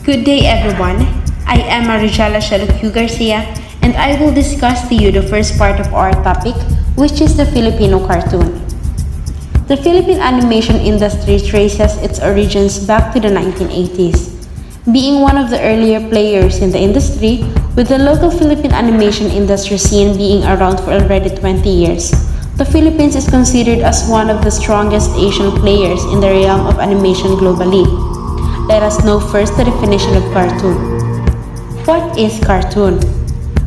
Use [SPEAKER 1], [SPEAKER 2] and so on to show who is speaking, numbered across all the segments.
[SPEAKER 1] Good day, everyone. I am Marijala Shaluq Garcia, and I will discuss to you the first part of our topic, which is the Filipino cartoon. The Philippine animation industry traces its origins back to the 1980s. Being one of the earlier players in the industry, with the local Philippine animation industry scene being around for already 20 years, the Philippines is considered as one of the strongest Asian players in the realm of animation globally. Let us know first the definition of cartoon. What is cartoon?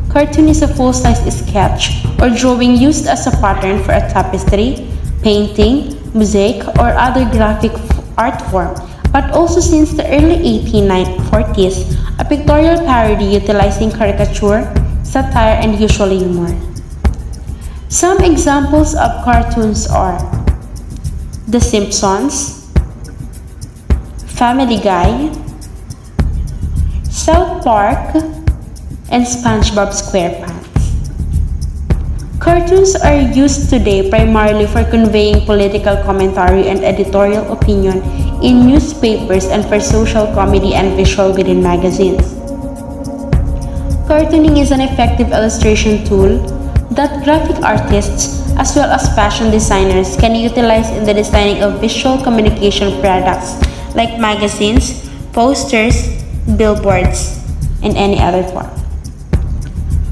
[SPEAKER 1] Cartoon is a full-size sketch or drawing used as a pattern for a tapestry, painting, mosaic, or other graphic art form, but also since the early 1840s, a pictorial parody utilizing caricature, satire, and usually humor. Some examples of cartoons are The Simpsons, Family Guy, South Park, and SpongeBob SquarePants. Cartoons are used today primarily for conveying political commentary and editorial opinion in newspapers and for social comedy and visual within magazines. Cartooning is an effective illustration tool that graphic artists as well as fashion designers can utilize in the designing of visual communication products like magazines, posters, billboards, and any other form.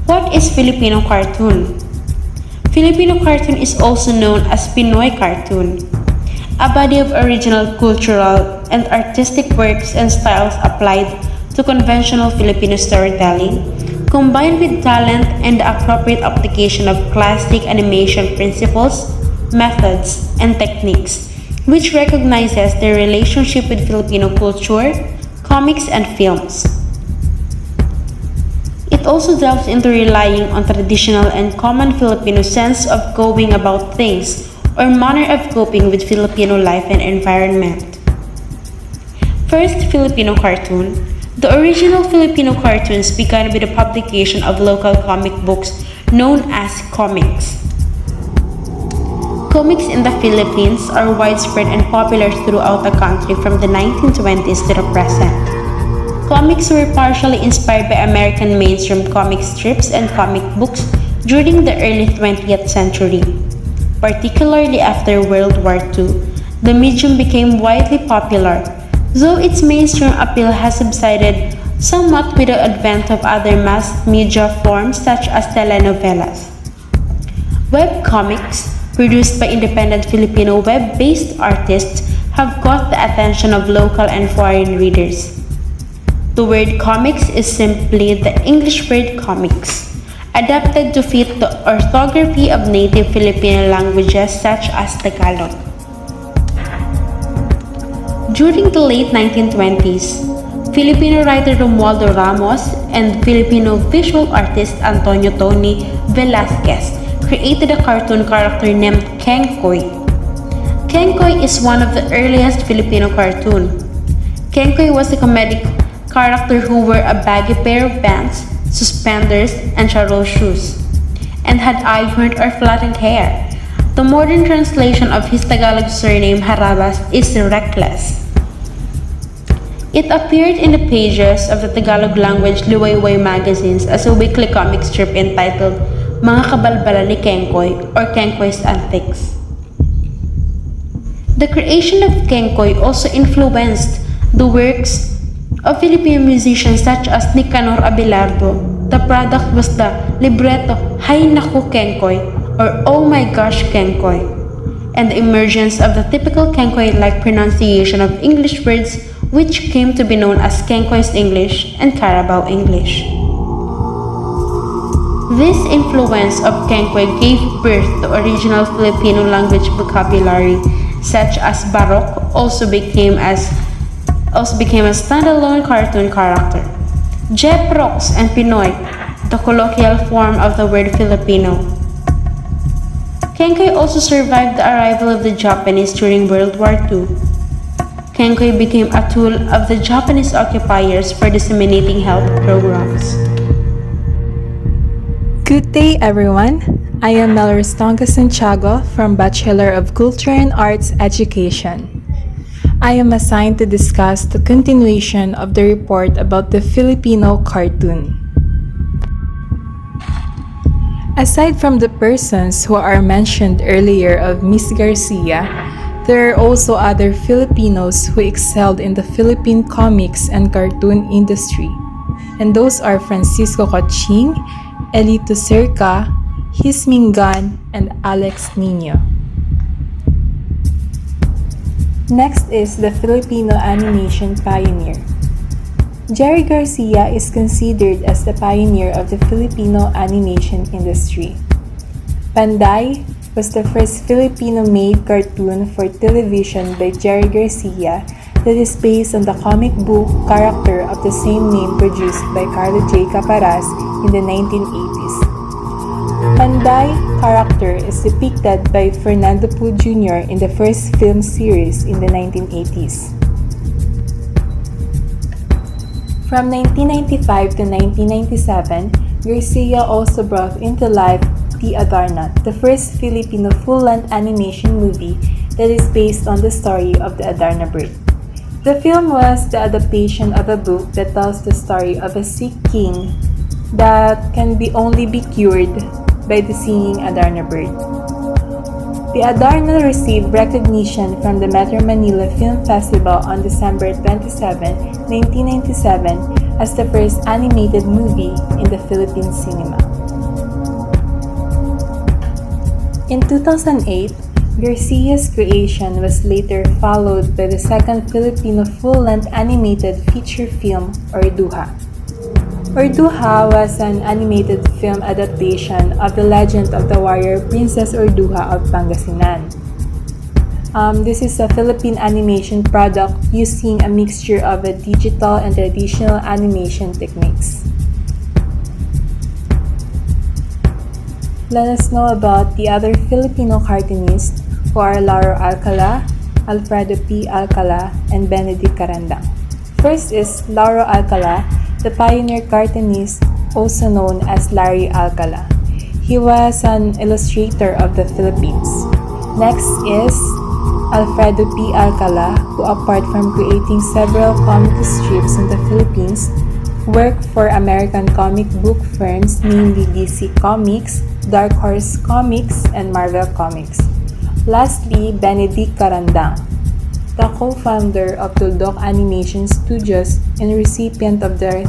[SPEAKER 1] What is Filipino cartoon? Filipino cartoon is also known as Pinoy cartoon, a body of original cultural and artistic works and styles applied to conventional Filipino storytelling, combined with talent and the appropriate application of classic animation principles, methods, and techniques, which recognizes their relationship with Filipino culture, comics, and films. It also delves into relying on traditional and common Filipino sense of going about things or manner of coping with Filipino life and environment. First, Filipino cartoon. The original Filipino cartoons began with the publication of local comic books known as comics. Comics in the Philippines are widespread and popular throughout the country from the 1920s to the present. Comics were partially inspired by American mainstream comic strips and comic books during the early 20th century. Particularly after World War II, the medium became widely popular, though its mainstream appeal has subsided somewhat with the advent of other mass media forms such as telenovelas. Web comics, produced by independent Filipino web-based artists, have caught the attention of local and foreign readers. The word comics is simply the English word comics, adapted to fit the orthography of native Filipino languages such as Tagalog. During the late 1920s, Filipino writer Romualdo Ramos and Filipino visual artist Antonio Tony Velasquez created a cartoon character named Kengkoy. Kengkoy is one of the earliest Filipino cartoon. Kengkoy was a comedic character who wore a baggy pair of pants, suspenders, and charol shoes, and had ironed or flattened hair. The modern translation of his Tagalog surname Harabas is Reckless. It appeared in the pages of the Tagalog language Liwayway magazines as a weekly comic strip entitled Mga Kabalbalan ni Kengkoy or Kengkoy's Antics. The creation of Kengkoy also influenced the works of Filipino musicians such as Nicanor Abelardo. The product was the libretto Hay Naku Kengkoy or Oh My Gosh Kengkoy, and the emergence of the typical Kengkoy-like pronunciation of English words which came to be known as Kengkoy's English and Carabao English. This influence of Kengkoy gave birth to original Filipino language vocabulary such as Barok also became a standalone cartoon character. Jeprox and Pinoy, the colloquial form of the word Filipino. Kengkoy also survived the arrival of the Japanese during World War II. Kengkoy became a tool of the Japanese occupiers for disseminating health programs.
[SPEAKER 2] Good day, everyone. I am Melris Tonga Santiago from Bachelor of Culture and Arts Education. I am assigned to discuss the continuation of the report about the Filipino cartoon. Aside from the persons who are mentioned earlier of Miss Garcia, there are also other Filipinos who excelled in the Philippine comics and cartoon industry, and those are Francisco Coching, Elito Cerca, Hisming Gan, and Alex Nino. Next is the Filipino animation pioneer. Jerry Garcia is considered as the pioneer of the Filipino animation industry. Panday was the first Filipino-made cartoon for television by Jerry Garcia that is based on the comic book character of the same name produced by Carlo J. Caparas in the 1980s. Panday character is depicted by Fernando Poe Jr. in the first film series in the 1980s. From 1995 to 1997, Garcia also brought into life The Adarna, the first Filipino full-length animation movie that is based on the story of the Adarna bird. The film was the adaptation of a book that tells the story of a sick king that can only be cured by the singing Adarna bird. The Adarna received recognition from the Metro Manila Film Festival on December 27, 1997 as the first animated movie in the Philippine cinema. In 2008, Garcia's creation was later followed by the second Filipino full-length animated feature film, Orduha. Orduha was an animated film adaptation of the legend of the warrior Princess Orduha of Pangasinan. This is a Philippine animation product using a mixture of a digital and traditional animation techniques. Let us know about the other Filipino cartoonists who are Lauro Alcala, Alfredo P. Alcala, and Benedict Carandang. First is Lauro Alcala, the pioneer cartoonist also known as Larry Alcala. He was an illustrator of the Philippines. Next is Alfredo P. Alcala, who apart from creating several comic strips in the Philippines, worked for American comic book firms namely DC Comics, Dark Horse Comics, and Marvel Comics. Lastly, Benedict Carandang, the co-founder of Tuldok Animation Studios and recipient of the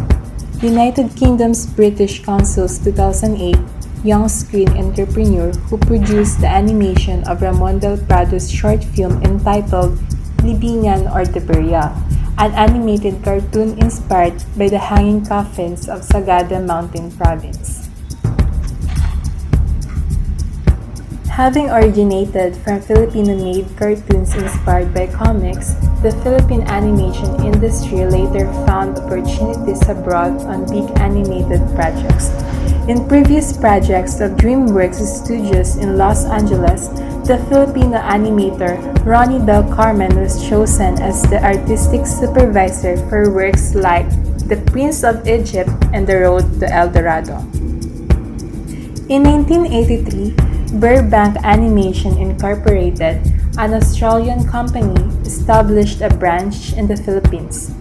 [SPEAKER 2] United Kingdom's British Council's 2008 Young Screen Entrepreneur, who produced the animation of Ramon del Prado's short film entitled Libingan or the Burial, an animated cartoon inspired by the hanging coffins of Sagada Mountain Province. Having originated from Filipino-made cartoons inspired by comics, the Philippine animation industry later found opportunities abroad on big animated projects. In previous projects of DreamWorks Studios in Los Angeles, the Filipino animator Ronnie Del Carmen was chosen as the artistic supervisor for works like The Prince of Egypt and The Road to El Dorado. In 1983, Burbank Animation Incorporated, an Australian company, established a branch in the Philippines.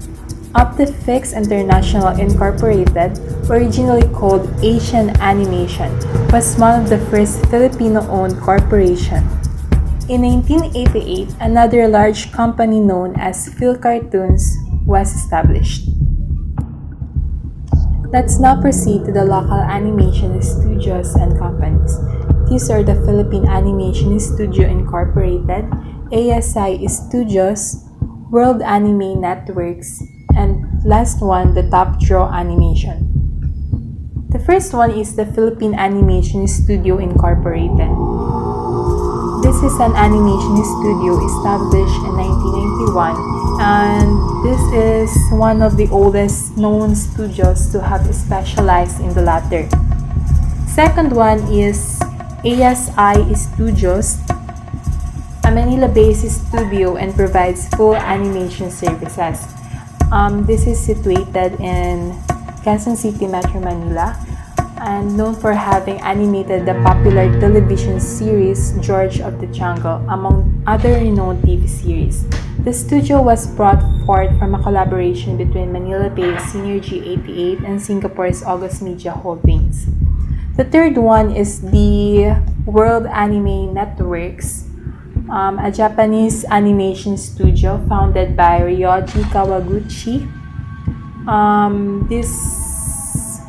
[SPEAKER 2] Optifix International Incorporated, originally called Asian Animation, was one of the first Filipino-owned corporation. In 1988, another large company known as Phil Cartoons was established. Let's now proceed to the local animation studios and companies. These are the Philippine Animation Studio Incorporated, ASI Studios, World Anime Networks, and last one, the Top Draw Animation. The first one is the Philippine Animation Studio Incorporated. This is an animation studio established in 1991, and this is one of the oldest known studios to have specialized in the latter. Second one is ASI Studios, a Manila-based studio and provides full animation services. This is situated in Quezon City, Metro Manila, and known for having animated the popular television series George of the Jungle, among other renowned TV series. The studio was brought forth from a collaboration between Manila-based Synergy 88 and Singapore's August Media Holdings. The third one is the World Anime Networks, a Japanese animation studio founded by Ryoji Kawaguchi. This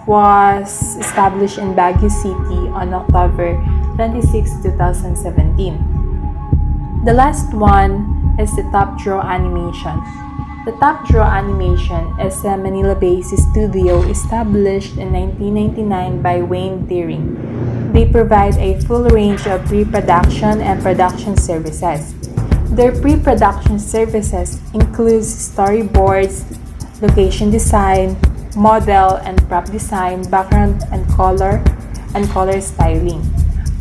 [SPEAKER 2] was established in Baguio City on October 26, 2017. The last one is the Top Draw Animation. The Top Draw Animation is a Manila-based studio established in 1999 by Wayne Deering. They provide a full range of pre-production and production services. Their pre-production services includes storyboards, location design, model and prop design, background and color styling.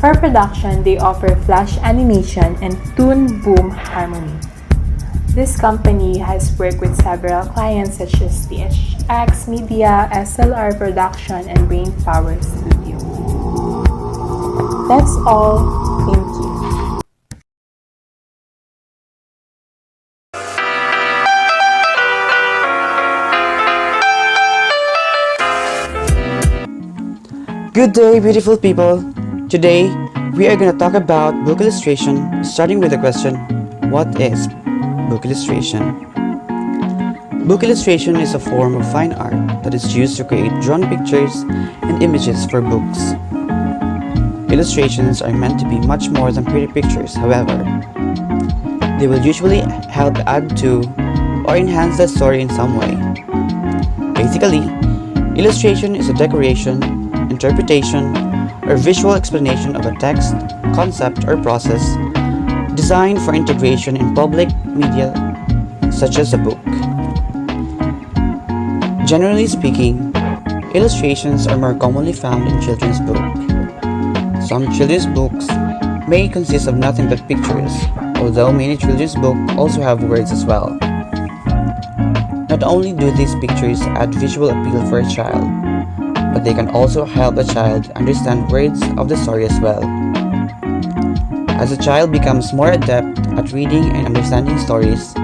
[SPEAKER 2] For production, they offer flash animation and Toon Boom Harmony. This company has worked with several clients such as THX Media, SLR Production, and Brainpower Studio. That's all. Thank you.
[SPEAKER 3] Good day, beautiful people! Today, we are going to talk about book illustration, starting with the question, what is book illustration? Book illustration is a form of fine art that is used to create drawn pictures and images for books. Illustrations are meant to be much more than pretty pictures, however. They will usually help add to or enhance the story in some way. Basically, illustration is a decoration, interpretation, or visual explanation of a text, concept, or process designed for integration in public media such as a book. Generally speaking, illustrations are more commonly found in children's books. Some children's books may consist of nothing but pictures, although many children's books also have words as well. Not only do these pictures add visual appeal for a child, but they can also help a child understand words of the story as well. As a child becomes more adept at reading and understanding stories,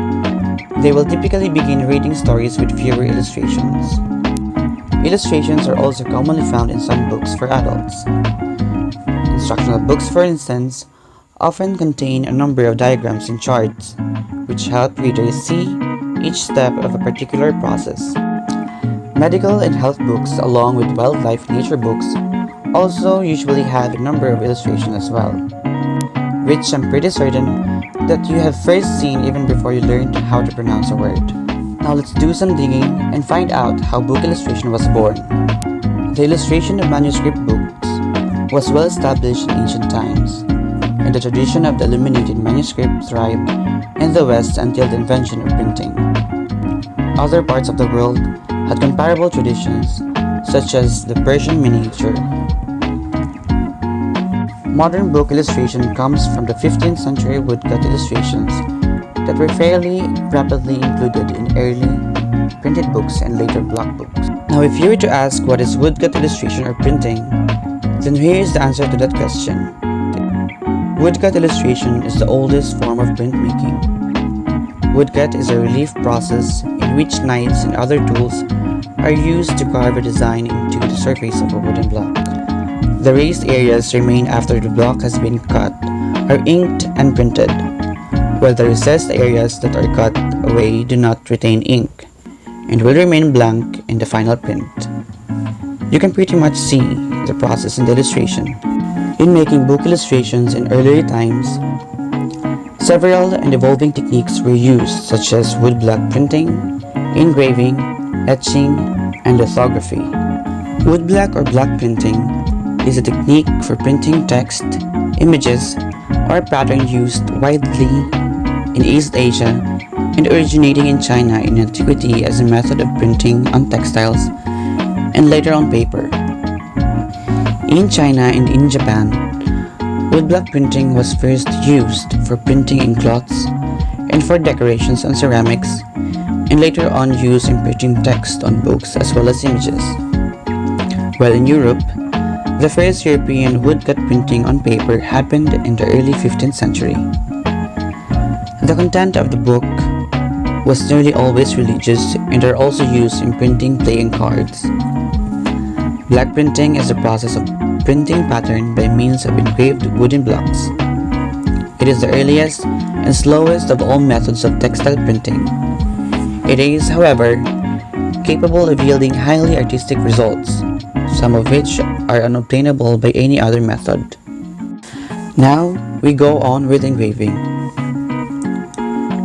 [SPEAKER 3] they will typically begin reading stories with fewer illustrations. Illustrations are also commonly found in some books for adults. Instructional books, for instance, often contain a number of diagrams and charts, which help readers see each step of a particular process. Medical and health books, along with wildlife nature books, also usually have a number of illustrations as well, which I'm pretty certain that you have first seen even before you learned how to pronounce a word. Now let's do some digging and find out how book illustration was born. The illustration of manuscript books was well established in ancient times, and the tradition of the illuminated manuscript thrived in the West until the invention of printing. Other parts of the world had comparable traditions, such as the Persian miniature. Modern book illustration comes from the 15th century woodcut illustrations that were fairly rapidly included in early printed books and later block books. Now, if you were to ask what is woodcut illustration or printing, then here is the answer to that question. Woodcut illustration is the oldest form of printmaking. Woodcut is a relief process in which knives and other tools are used to carve a design into the surface of a wooden block. The raised areas remain after the block has been cut, are inked and printed, while the recessed areas that are cut away do not retain ink, and will remain blank in the final print. You can pretty much see the process in the illustration. In making book illustrations in earlier times, several and evolving techniques were used, such as woodblock printing, engraving, etching, and lithography. Woodblock or block printing is a technique for printing text, images, or pattern used widely in East Asia and originating in China in antiquity as a method of printing on textiles and later on paper. In China and in Japan, woodblock printing was first used for printing in cloths and for decorations on ceramics, and later on used in printing text on books as well as images. While in Europe, the first European woodcut printing on paper happened in the early 15th century. The content of the book was nearly always religious and are also used in printing playing cards. Black printing is the process of printing pattern by means of engraved wooden blocks. It is the earliest and slowest of all methods of textile printing. It is, however, capable of yielding highly artistic results, some of which are unobtainable by any other method. Now, we go on with engraving.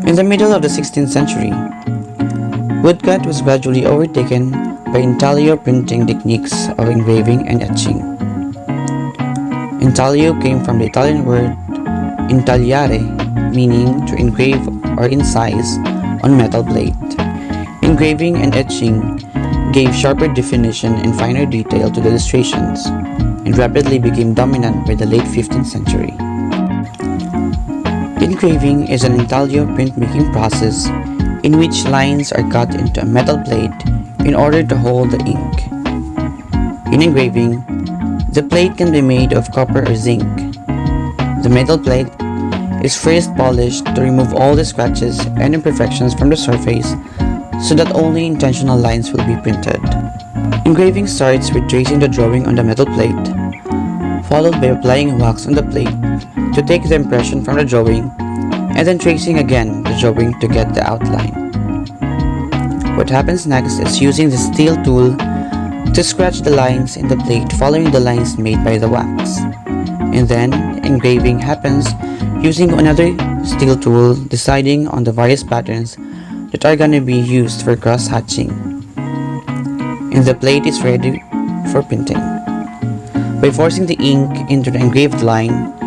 [SPEAKER 3] In the middle of the 16th century, woodcut was gradually overtaken by intaglio printing techniques of engraving and etching. Intaglio came from the Italian word intagliare, meaning to engrave or incise on metal plate. Engraving and etching gave sharper definition and finer detail to the illustrations, and rapidly became dominant by the late 15th century. Engraving is an intaglio printmaking process in which lines are cut into a metal plate in order to hold the ink. In engraving, the plate can be made of copper or zinc. The metal plate is first polished to remove all the scratches and imperfections from the surface so that only intentional lines will be printed. Engraving starts with tracing the drawing on the metal plate, followed by applying wax on the plate to take the impression from the drawing, and then tracing again the drawing to get the outline. What happens next is using the steel tool to scratch the lines in the plate following the lines made by the wax. And then engraving happens using another steel tool, deciding on the various patterns that are going to be used for cross-hatching. And the plate is ready for printing. By forcing the ink into the engraved line,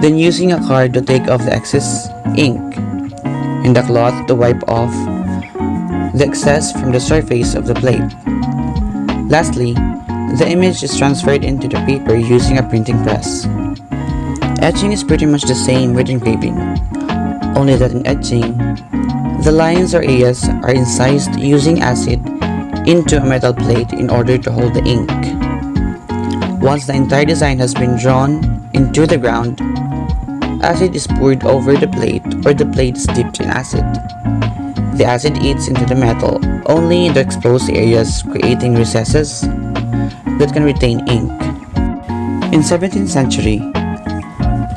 [SPEAKER 3] then using a card to take off the excess ink, and a cloth to wipe off the excess from the surface of the plate. Lastly, the image is transferred into the paper using a printing press. Etching is pretty much the same with engraving, only that in etching, the lines or areas are incised using acid into a metal plate in order to hold the ink. Once the entire design has been drawn into the ground, acid is poured over the plate or the plate is dipped in acid. The acid eats into the metal only in the exposed areas, creating recesses that can retain ink. In 17th century,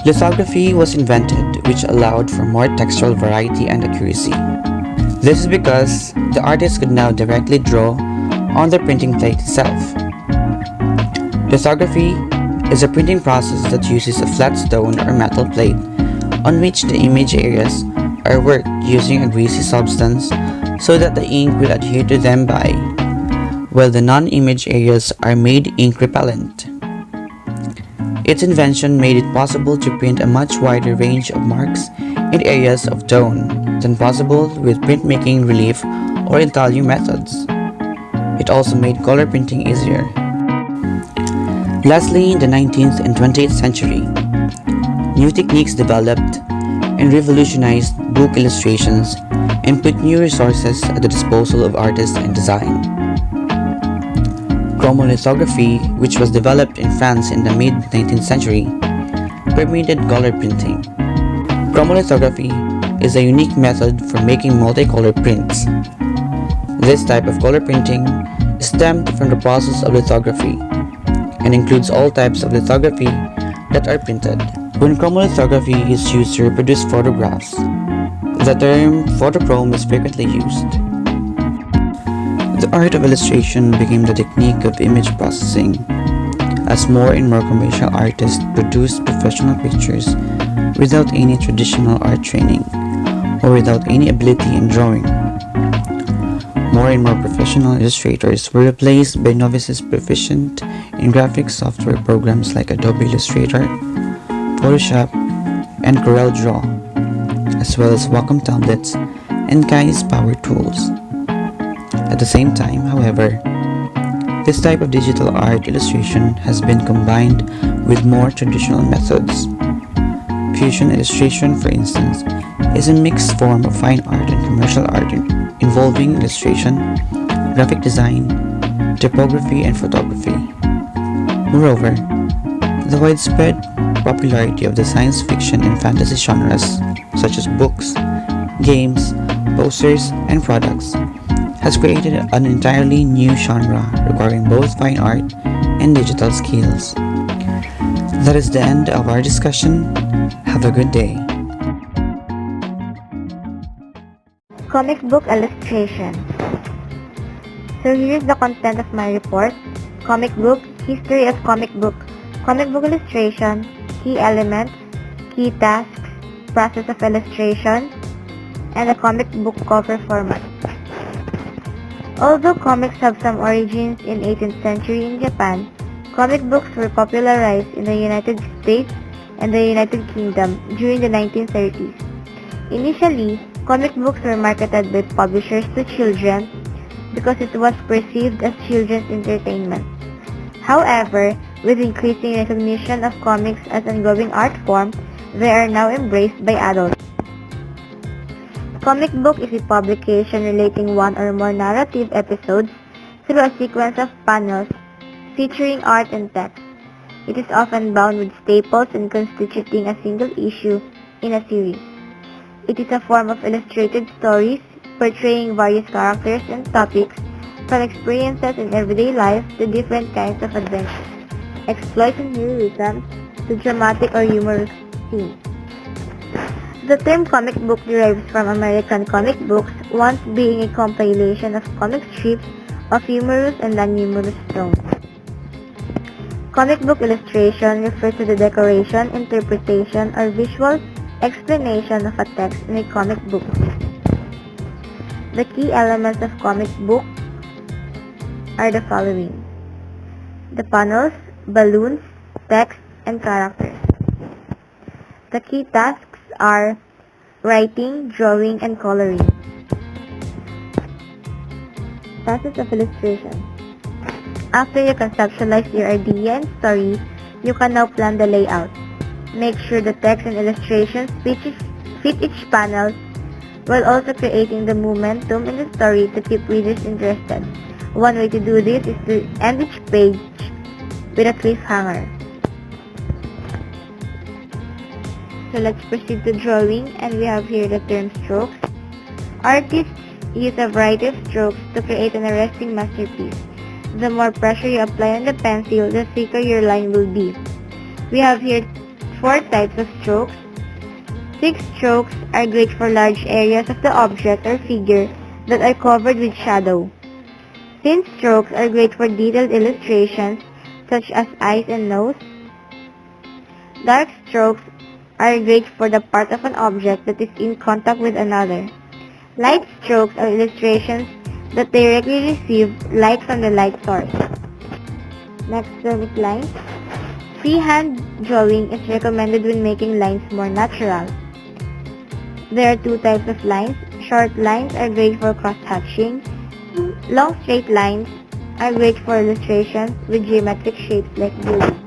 [SPEAKER 3] lithography was invented, which allowed for more textural variety and accuracy. This is because the artist could now directly draw on the printing plate itself. Lithography is a printing process that uses a flat stone or metal plate on which the image areas are worked using a greasy substance so that the ink will adhere to them while the non-image areas are made ink repellent. Its invention made it possible to print a much wider range of marks and areas of tone than possible with printmaking relief or intaglio methods. It also made color printing easier. Lastly, in the 19th and 20th century, new techniques developed and revolutionized book illustrations and put new resources at the disposal of artists and design. Chromolithography, which was developed in France in the mid-19th century, permitted color printing. Chromolithography is a unique method for making multicolor prints. This type of color printing stemmed from the process of lithography and includes all types of lithography that are printed. When chromolithography is used to reproduce photographs, the term photochrome is frequently used. The art of illustration became the technique of image processing, as more and more commercial artists produced professional pictures without any traditional art training or without any ability in drawing. More and more professional illustrators were replaced by novices proficient in graphic software programs like Adobe Illustrator, Photoshop, and CorelDRAW, as well as Wacom tablets and Kai's power tools. At the same time, however, this type of digital art illustration has been combined with more traditional methods. Fusion illustration, for instance, is a mixed form of fine art and commercial art involving illustration, graphic design, typography, and photography. Moreover, the widespread popularity of the science fiction and fantasy genres, such as books, games, posters, and products, has created an entirely new genre requiring both fine art and digital skills. That is the end of our discussion. Have a good day.
[SPEAKER 4] Comic book illustration. So here's the content of my report. Comic book, history of comic book. Comic book illustration, key elements, key tasks, process of illustration, and the comic book cover format. Although comics have some origins in 18th century in Japan, comic books were popularized in the United States and the United Kingdom during the 1930s. Initially, comic books were marketed by publishers to children because it was perceived as children's entertainment. However, with increasing recognition of comics as an ongoing art form, they are now embraced by adults. Comic book is a publication relating one or more narrative episodes through a sequence of panels featuring art and text. It is often bound with staples and constituting a single issue in a series. It is a form of illustrated stories portraying various characters and topics from experiences in everyday life to different kinds of adventures, exploits and heroism to dramatic or humorous scenes. The term comic book derives from American comic books, once being a compilation of comic strips of humorous and non-humorous tones. Comic book illustration refers to the decoration, interpretation, or visual explanation of a text in a comic book. The key elements of comic book are the following: the panels, balloons, text, and characters. The key tasks are writing, drawing, and coloring. Process of illustration. After you conceptualize your idea and story, you can now plan the layout. Make sure the text and illustrations fit each panel, while also creating the momentum in the story to keep readers interested. One way to do this is to end each page with a cliffhanger. So let's proceed to drawing, and we have here the term strokes. Artists use a variety of strokes to create an arresting masterpiece. The more pressure you apply on the pencil, the thicker your line will be. We have here 4 types of strokes. Thick strokes are great for large areas of the object or figure that are covered with shadow. Thin strokes are great for detailed illustrations such as eyes and nose. Dark strokes are great for the part of an object that is in contact with another. Light strokes are illustrations that directly receive light from the light source. Next term is lines. Freehand drawing is recommended when making lines more natural. There are 2 types of lines. Short lines are great for cross-hatching. Long straight lines are great for illustrations with geometric shapes like buildings.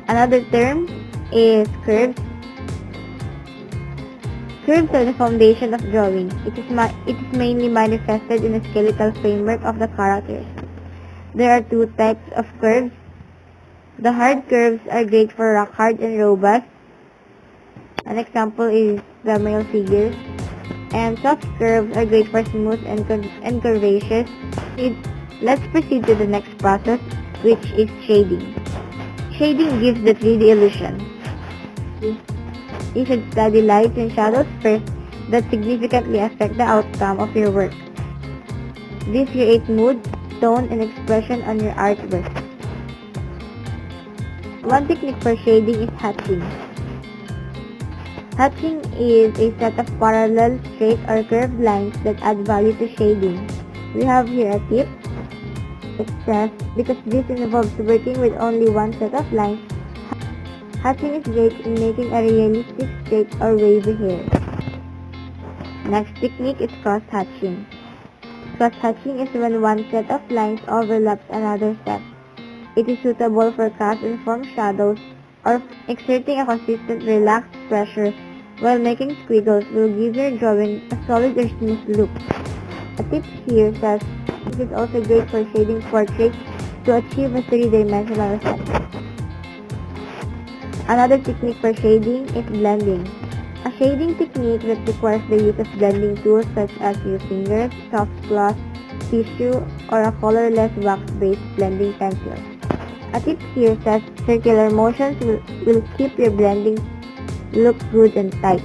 [SPEAKER 4] Another term is curves. Curves are the foundation of drawing. It is mainly manifested in the skeletal framework of the characters. There are 2 types of curves. The hard curves are great for rock hard and robust. An example is the male figures. And soft curves are great for smooth and curvaceous. Let's proceed to the next process, which is shading. Shading gives the 3D illusion. You should study lights and shadows first that significantly affect the outcome of your work. This creates mood, tone, and expression on your artwork. One technique for shading is hatching. Hatching is a set of parallel, straight, or curved lines that add value to shading. We have here a tip. It says, because this involves working with only one set of lines, hatching is great in making a realistic straight or wavy hair. Next technique is cross-hatching. Cross-hatching is when one set of lines overlaps another set. It is suitable for cast and form shadows or exerting a consistent relaxed pressure while making squiggles will give your drawing a solid or smooth look. A tip here says it is also great for shading portraits to achieve a 3-dimensional effect. Another technique for shading is blending. A shading technique that requires the use of blending tools such as your fingers, soft cloth, tissue, or a colorless wax-based blending pencil. A tip here says circular motions will keep your blending look good and tight.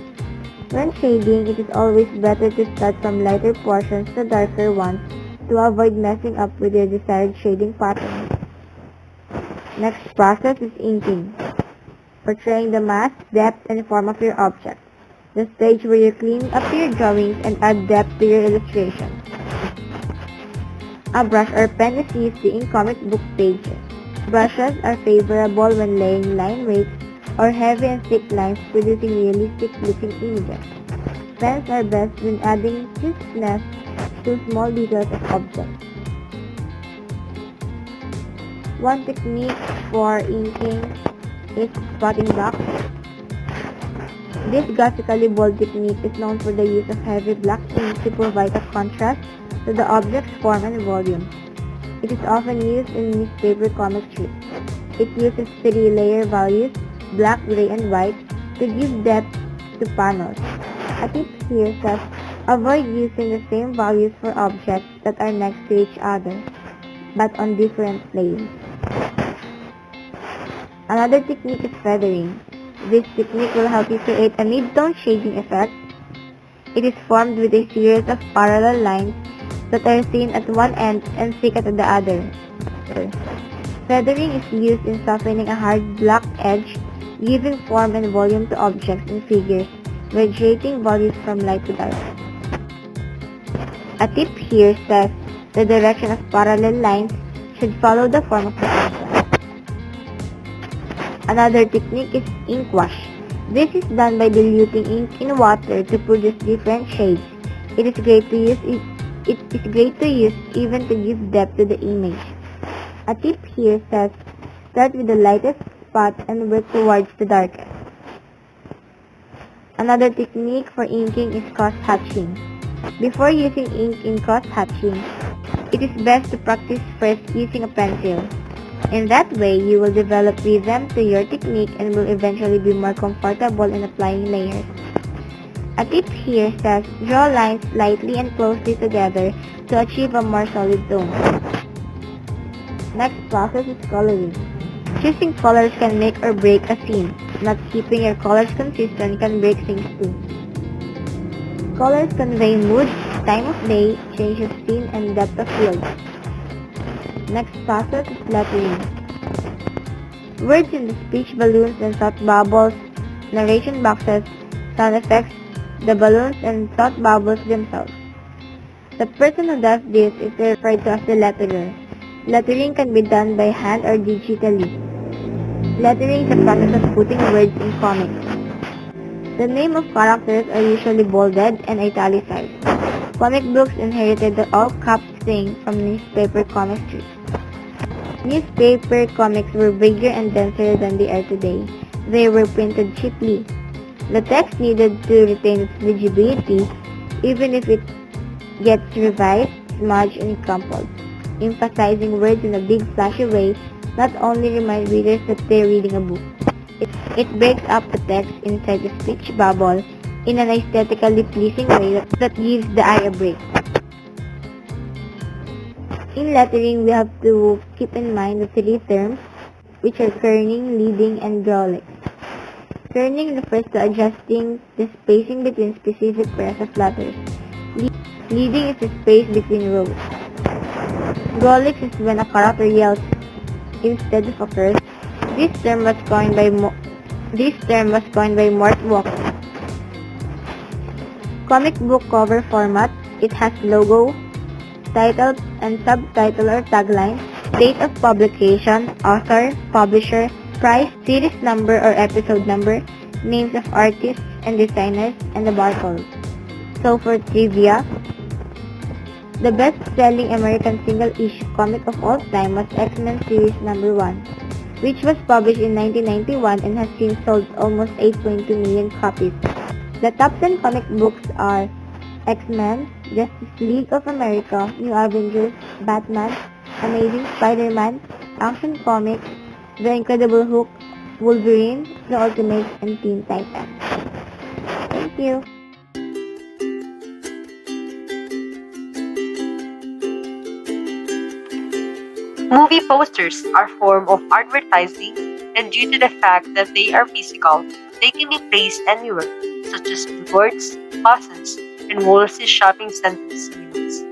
[SPEAKER 4] When shading, it is always better to start from lighter portions to darker ones to avoid messing up with your desired shading pattern. Next process is inking, portraying the mass, depth, and form of your object. The stage where you clean up your drawings and add depth to your illustration. A brush or pen is used to ink comic book pages. Brushes are favorable when laying line weights or heavy and thick lines producing realistic-looking images. Pens are best when adding crispness to small details of objects. One technique for inking is spotting blocks. This graphically bold technique is known for the use of heavy black ink to provide a contrast to the object's form and volume. It is often used in newspaper comic strips. It uses 3-layer values, black, gray, and white, to give depth to panels. A tip here says avoid using the same values for objects that are next to each other, but on different planes. Another technique is feathering. This technique will help you create a mid-tone shading effect. It is formed with a series of parallel lines that are thin at one end and thick at the other. Feathering is used in softening a hard black edge, giving form and volume to objects and figures, radiating values from light to dark. A tip here says the direction of parallel lines should follow the form of the object. Another technique is ink wash. This is done by diluting ink in water to produce different shades. It is great to use even to give depth to the image. A tip here says start with the lightest spot and work towards the darkest. Another technique for inking is cross-hatching. Before using ink in cross-hatching, it is best to practice first using a pencil. In that way, you will develop rhythm to your technique and will eventually be more comfortable in applying layers. A tip here says draw lines lightly and closely together to achieve a more solid tone. Next process is coloring. Choosing colors can make or break a scene. Not keeping your colors consistent can break things too. Colors convey mood, time of day, change of scene, and depth of field. Next process is lettering. Words in the speech balloons and thought bubbles, narration boxes, sound effects, the balloons and thought bubbles themselves. The person who does this is referred to as the letterer. Lettering can be done by hand or digitally. Lettering is the process of putting words in comics. The name of characters are usually bolded and italicized. Comic books inherited the all-caps thing from newspaper comic strips. Newspaper comics were bigger and denser than they are today. They were printed cheaply. The text needed to retain its legibility, even if it gets revised, smudged, and crumpled. Emphasizing words in a big flashy way not only reminds readers that they're reading a book. It breaks up the text inside the speech bubble in an aesthetically pleasing way that gives the eye a break. In lettering, we have to keep in mind the 3 terms, which are kerning, leading, and growling. Kerning refers to adjusting the spacing between specific pairs of letters. Leading is the space between rows. Growling is when a character yells instead of a curse. This term was coined by Mort Walker. Comic book cover format. It has logo, title and subtitle or tagline, date of publication, author, publisher, price, series number or episode number, names of artists and designers, and the barcode. So for trivia, the best-selling American single-issue comic of all time was X-Men Series number 1, which was published in 1991 and has since sold almost 8.2 million copies. The top 10 comic books are X-Men, Justice League of America, New Avengers, Batman, Amazing Spider-Man, Action Comics, The Incredible Hulk, Wolverine, The Ultimates, and Teen Titans. Thank you.
[SPEAKER 5] Movie posters are a form of advertising, and due to the fact that they are physical, they can be placed anywhere, such as billboards, plazas, and malls in shopping centers. Cinemas.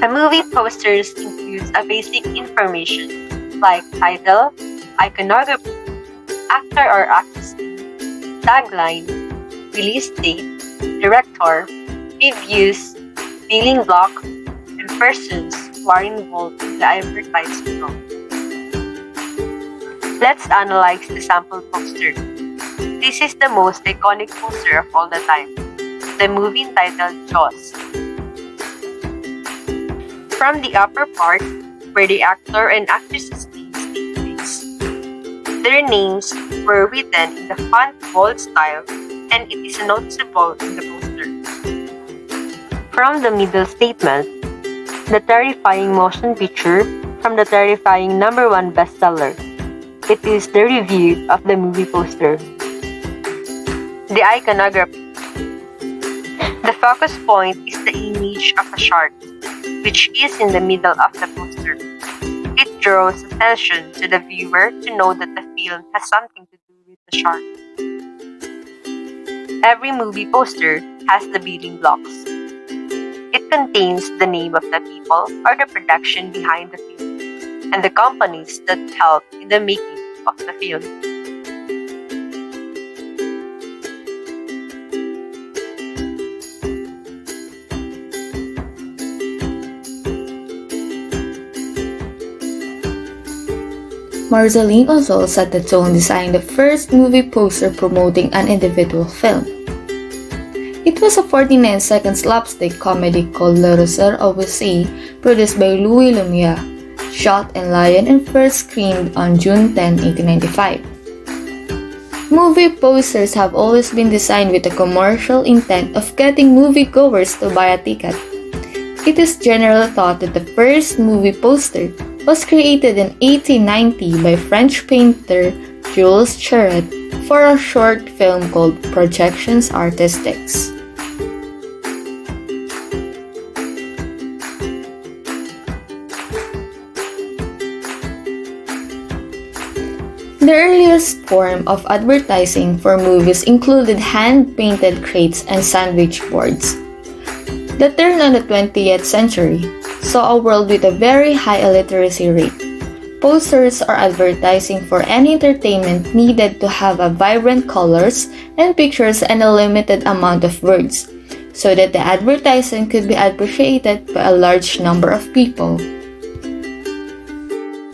[SPEAKER 5] A movie posters includes a basic information like title, iconography, actor or actress name, tagline, release date, director, reviews, billing block, and persons who are involved in the advertisement. Let's analyze the sample poster. This is the most iconic poster of all the time, the movie entitled Jaws. From the upper part, where the actor and actress's names take place, their names were written in the font bold style, and it is noticeable in the poster. From the middle statement, the terrifying motion picture from the terrifying #1 bestseller. It is the review of the movie poster. The iconography. The focus point is the image of a shark, which is in the middle of the poster. It draws attention to the viewer to know that the film has something to do with the shark. Every movie poster has the building blocks. It contains the name of the people or the production behind the film, and the companies that helped in the making of the film.
[SPEAKER 6] Marceline also set the tone designing the first movie poster promoting an individual film. It was a 49-second slapstick comedy called Le Rosaire Odyssey, produced by Louis Lumiere, shot in Lyon and first screened on June 10, 1895. Movie posters have always been designed with the commercial intent of getting moviegoers to buy a ticket. It is generally thought that the first movie poster was created in 1890 by French painter Jules Cheret for a short film called Projections Artistiques. The earliest form of advertising for movies included hand-painted crates and sandwich boards. The turn of the 20th century saw a world with a very high illiteracy rate. Posters or advertising for any entertainment needed to have a vibrant colors and pictures and a limited amount of words, so that the advertising could be appreciated by a large number of people.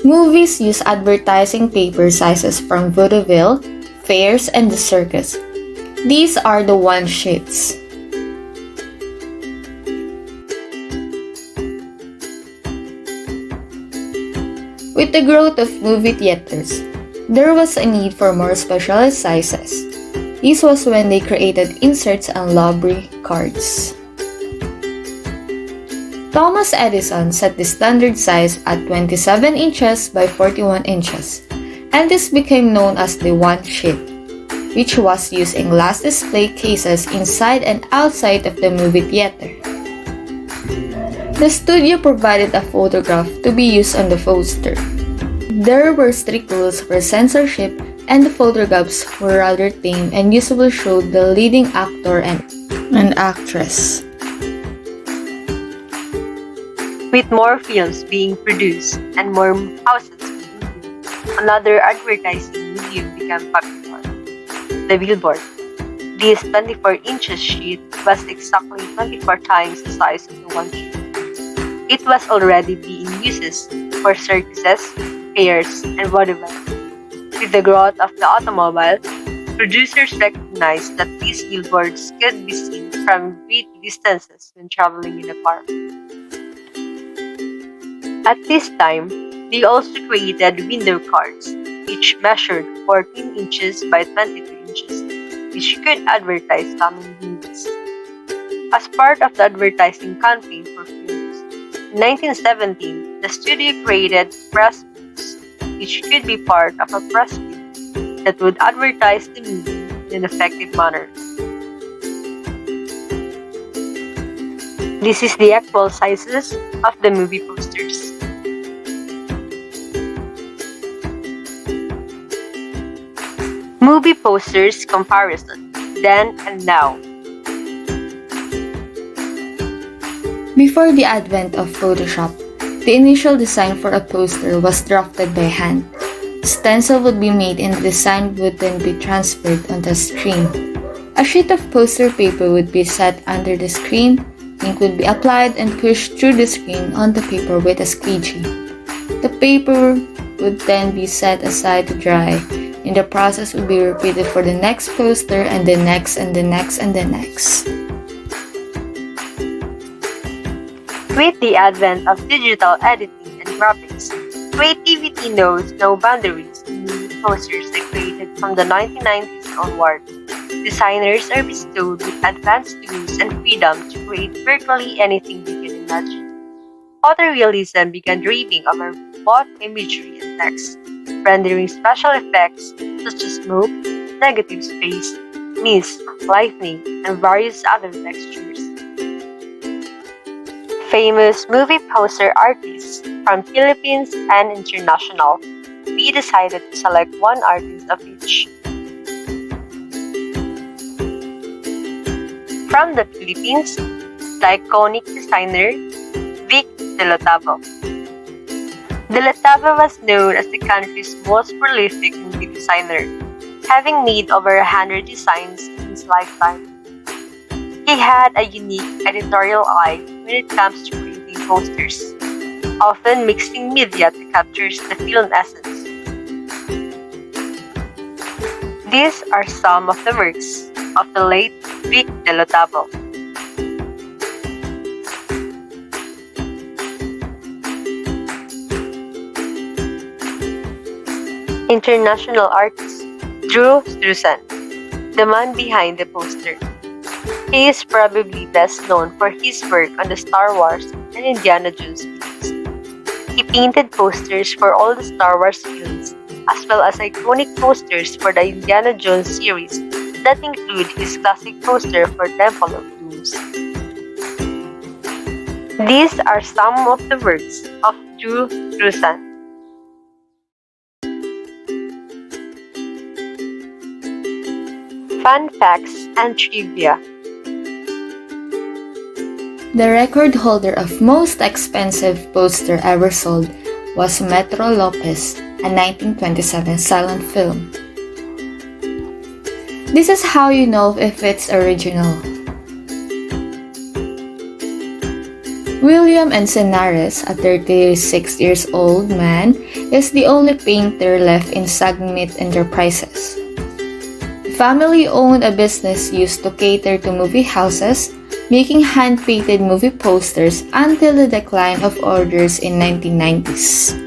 [SPEAKER 6] Movies use advertising paper sizes from vaudeville, fairs, and the circus. These are the one sheets. With the growth of movie theaters, there was a need for more specialized sizes. This was when they created inserts and library cards. Thomas Edison set the standard size at 27 inches by 41 inches, and this became known as the one sheet, which was used in glass display cases inside and outside of the movie theater. The studio provided a photograph to be used on the poster. There were strict rules for censorship, and the photographs were rather tame and usually showed the leading actor and actress.
[SPEAKER 5] With more films being produced and more houses being built, another advertising medium became popular: the billboard. This 24 inches sheet was exactly 24 times the size of the one sheet. It was already being used for circuses, fairs, and vaudeville. With the growth of the automobile, producers recognized that these billboards could be seen from great distances when traveling in a car. At this time, they also created window cards, which measured 14 inches by 22 inches, which could advertise coming movies. As part of the advertising campaign for films, in 1917, the studio created press books which could be part of a press release that would advertise the movie in an effective manner. This is the actual sizes of the movie posters. Movie posters comparison, then and now.
[SPEAKER 6] Before the advent of Photoshop, the initial design for a poster was drafted by hand. Stencil would be made and the design would then be transferred onto a screen. A sheet of poster paper would be set under the screen, ink would be applied and pushed through the screen on the paper with a squeegee. The paper would then be set aside to dry, and the process would be repeated for the next poster and the next and the next and the next.
[SPEAKER 5] With the advent of digital editing and graphics, creativity knows no boundaries in movie posters that created from the 1990s onward. Designers are bestowed with advanced tools and freedom to create virtually anything they can imagine. Photorealism began dreaming of both imagery and text, rendering special effects such as smoke, negative space, mist, lightning, and various other textures. Famous movie poster artists from Philippines and international, we decided to select one artist of each. From the Philippines, the iconic designer Vic De Lotavo. De Lotavo was known as the country's most prolific movie designer, having made over 100 designs in his lifetime. He had a unique editorial eye when it comes to creating posters, often mixing media to capture the film essence. These are some of the works of the late Vic De Lotavo. International artist Drew Struzan, the man behind the poster. He is probably best known for his work on the Star Wars and Indiana Jones films. He painted posters for all the Star Wars films, as well as iconic posters for the Indiana Jones series that include his classic poster for Temple of Dooms. These are some of the works of Drew Struzan. Fun facts and trivia.
[SPEAKER 6] The record holder of most expensive poster ever sold was Metro Lopez, a 1927 silent film. This is how you know if it's original. William Encenares, a 36 years old man, is the only painter left in Sagnit Enterprises. The family owned a business used to cater to movie houses, making hand-painted movie posters until the decline of orders in 1990s.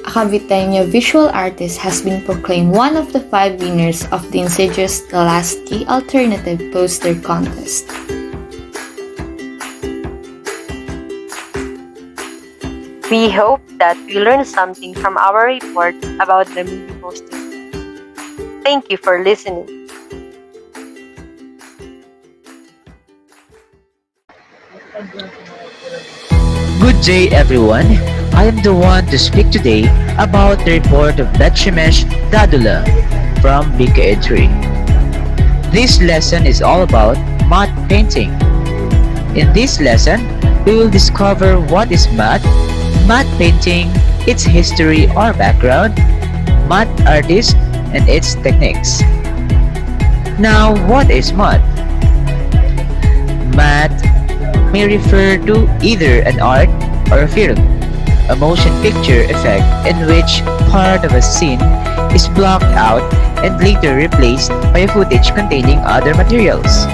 [SPEAKER 6] A Caviteño visual artist has been proclaimed one of the 5 winners of the Insidious Lasky Alternative Poster Contest.
[SPEAKER 5] We hope that you learned something from our report about the movie poster. Thank you for listening.
[SPEAKER 7] Good day everyone, I am the one to speak today about the report of Betchemesh Dadula from BK3. This lesson is all about matte painting. In this lesson, we will discover what is matte painting, its history or background, matte artist, and its techniques. Now, what is matte? Matte may refer to either an art or a film, a motion picture effect in which part of a scene is blocked out and later replaced by a footage containing other materials.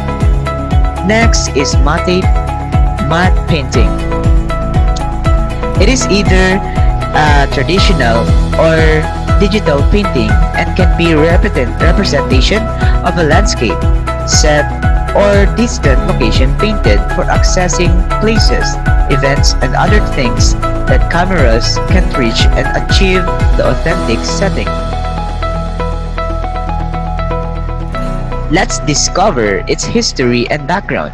[SPEAKER 7] Next is matte painting. It is either a traditional or digital painting and can be representation of a landscape, set, or distant location painted for accessing places events, and other things that cameras can't reach and achieve the authentic setting. Let's discover its history and background.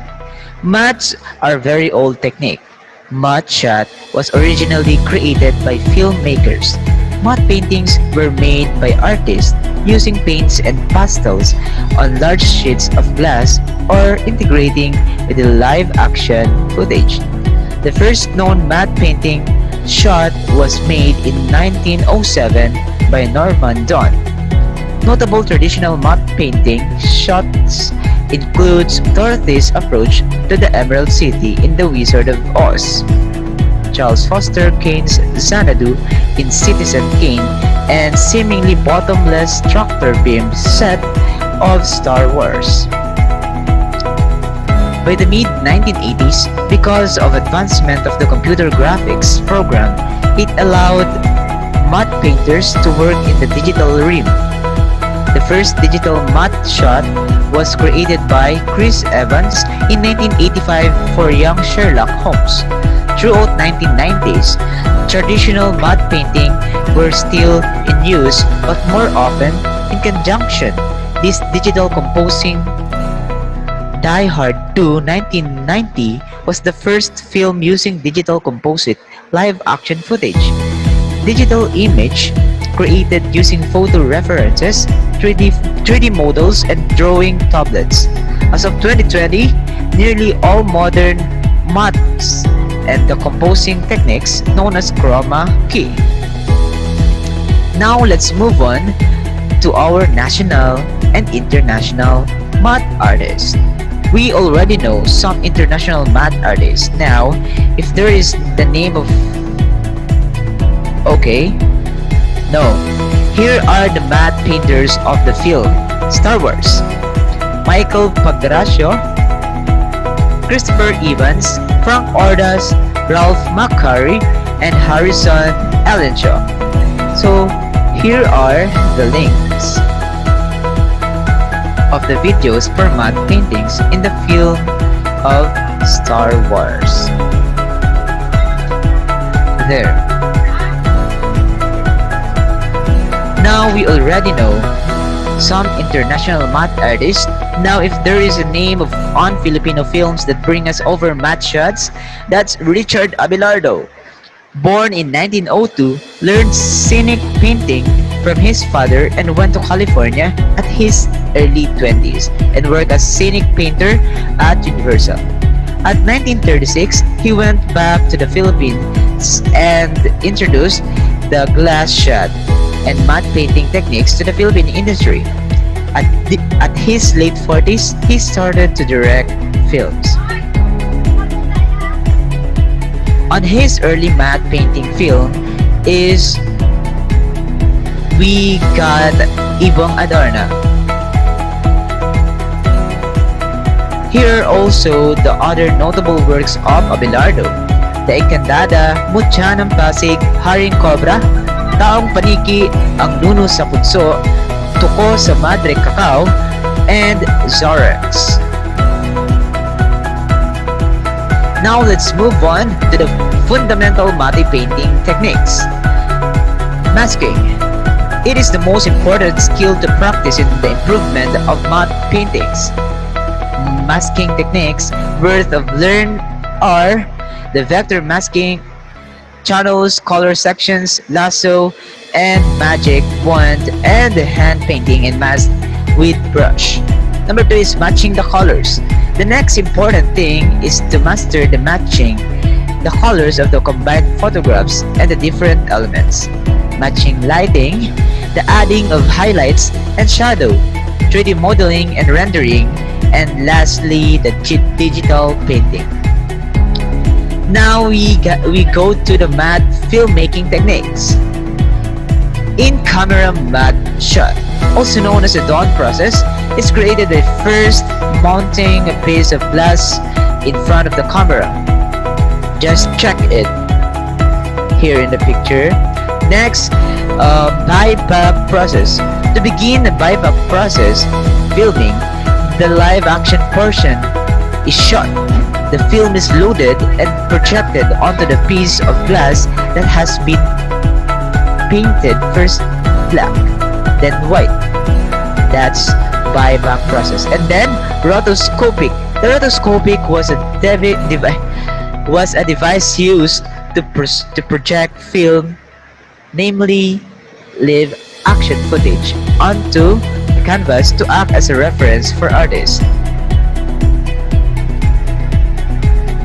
[SPEAKER 7] Mats are very old technique. Matte shot was originally created by filmmakers. Matte paintings were made by artists using paints and pastels on large sheets of glass or integrating with the live action footage. The first known matte painting shot was made in 1907 by Norman Don. Notable traditional matte painting shots includes Dorothy's approach to the Emerald City in The Wizard of Oz, Charles Foster Kane's Xanadu in Citizen Kane, and seemingly bottomless tractor beam set of Star Wars. By the mid-1980s, because of advancement of the computer graphics program, it allowed matte painters to work in the digital realm. The first digital matte shot was created by Chris Evans in 1985 for young Sherlock Holmes. Throughout 1990s, traditional matte painting were still in use but more often in conjunction. This digital composing Die Hard 2 1990 was the first film using digital composite live action footage. Digital image created using photo references, 3D models, and drawing tablets. As of 2020, nearly all modern mattes and the composing techniques known as chroma key. Now let's move on to our national and international matte artists. We already know some international matte artists. Now, if there is the name of... Okay, no. Here are the matte painters of the film Star Wars: Michael Pagracio, Christopher Evans, Frank Ordas, Ralph McQuarrie, and Harrison Ellenshaw. So here are the links of the videos for matte paintings in the film of Star Wars. There. Now we already know some international matte artists. Now if there is a name of on Filipino films that bring us over matte shots, that's Richard Abelardo. Born in 1902, learned scenic painting from his father and went to California at his early 20s and worked as scenic painter at Universal. At 1936, he went back to the Philippines and introduced the glass shot and matte painting techniques to the Philippine industry. At his late 40s, he started to direct films. On his early matte painting film is We Got Ibong Adorna. Here are also the other notable works of Abelardo: The Encantada, Mutya ng Pasig, Haring Cobra, Taong Paniki, Ang Nuno sa Punso, Tuko sa Madre Cacao, and Zorax. Now let's move on to the fundamental matte painting techniques. Masking. It is the most important skill to practice in the improvement of matte paintings. Masking techniques worth of learn are the vector masking, channels, color sections, lasso, and magic wand, and the hand painting and mask with brush. Number 2 is matching the colors. The next important thing is to master the matching the colors of the combined photographs and the different elements. Matching lighting, the adding of highlights and shadow, 3D modeling and rendering, and lastly, the digital painting. Now we go to the matte filmmaking techniques. In-camera matte shot, also known as the dawn process, is created by first mounting a piece of glass in front of the camera. Just check it here in the picture. Next, BiPAP process. To begin the BiPAP process, filming, the live action portion is shot. The film is loaded and projected onto the piece of glass that has been painted first black, then white. That's buyback process. And then rotoscopic. The rotoscopic was a device used to project film, namely live action footage, onto canvas to act as a reference for artists.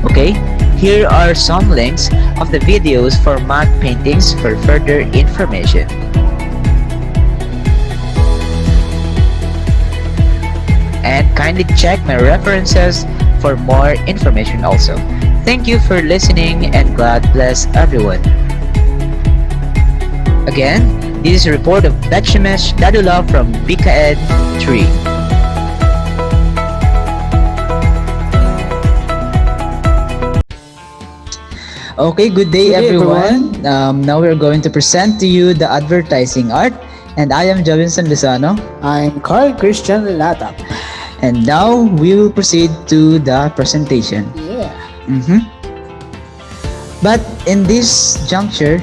[SPEAKER 7] Okay, here are some links of the videos for matte paintings for further information. And kindly check my references for more information also. Thank you for listening and God bless everyone. Again, this is a report of Betchemesh Dadula from BKN 3.
[SPEAKER 3] Okay, good day everyone. Now we're going to present to you the advertising art, and I am Jovinson Lozano.
[SPEAKER 8] I'm Carl Christian Latap.
[SPEAKER 3] And now we will proceed to the presentation.
[SPEAKER 8] Yeah.
[SPEAKER 3] But in this juncture,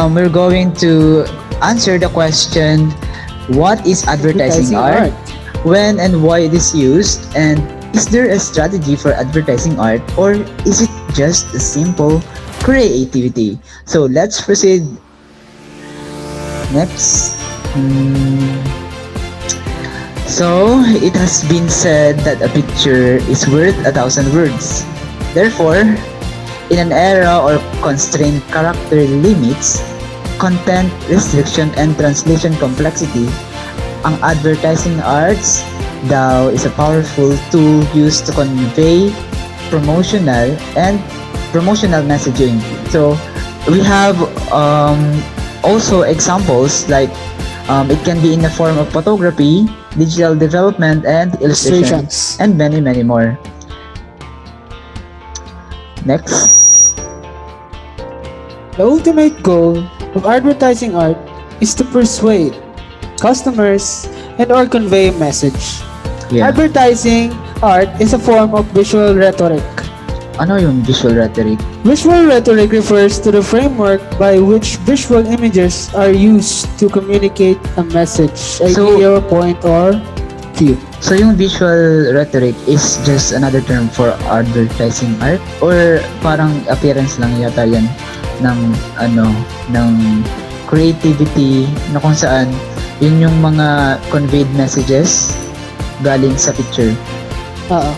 [SPEAKER 3] we're going to answer the question, what is advertising art? When and why it is used? And is there a strategy for advertising art, or is it just a simple creativity? So let's proceed. Next. So, it has been said that a picture is worth 1,000 words. Therefore, in an era or constrained character limits, content restriction and translation complexity, ang advertising arts daw is a powerful tool used to convey promotional messaging. So, we have also examples like it can be in the form of photography, digital development, and illustrations, and many more. Next.
[SPEAKER 8] The ultimate goal of advertising art is to persuade customers and or convey a message.
[SPEAKER 3] Yeah.
[SPEAKER 8] Advertising art is a form of visual rhetoric.
[SPEAKER 3] Ano yung visual rhetoric?
[SPEAKER 8] Visual rhetoric refers to the framework by which visual images are used to communicate a message, idea, point, or view.
[SPEAKER 3] So yung visual rhetoric is just another term for advertising art, or parang appearance lang yata yan ng creativity na kung saan yun yung mga conveyed messages galing sa picture.
[SPEAKER 8] Oo.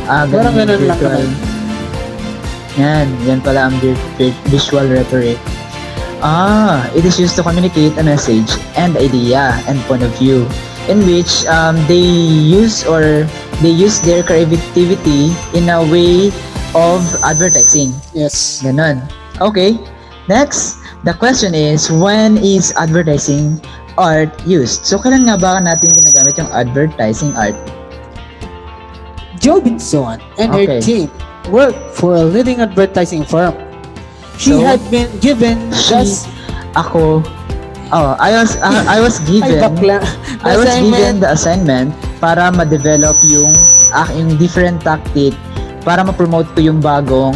[SPEAKER 8] Parang ganun lang naman.
[SPEAKER 3] Yan pala ang visual rhetoric. It is used to communicate a message and idea and point of view, in which they use their creativity in a way of advertising.
[SPEAKER 8] Yes.
[SPEAKER 3] Ganon. Okay. Next, the question is, when is advertising art used? So, kailan nga ba natin ginagamit yung advertising art?
[SPEAKER 8] Jobinson and her team worked for a leading advertising firm. She had been given
[SPEAKER 3] I was given the assignment para ma-develop yung different tactic para ma-promote ko yung bagong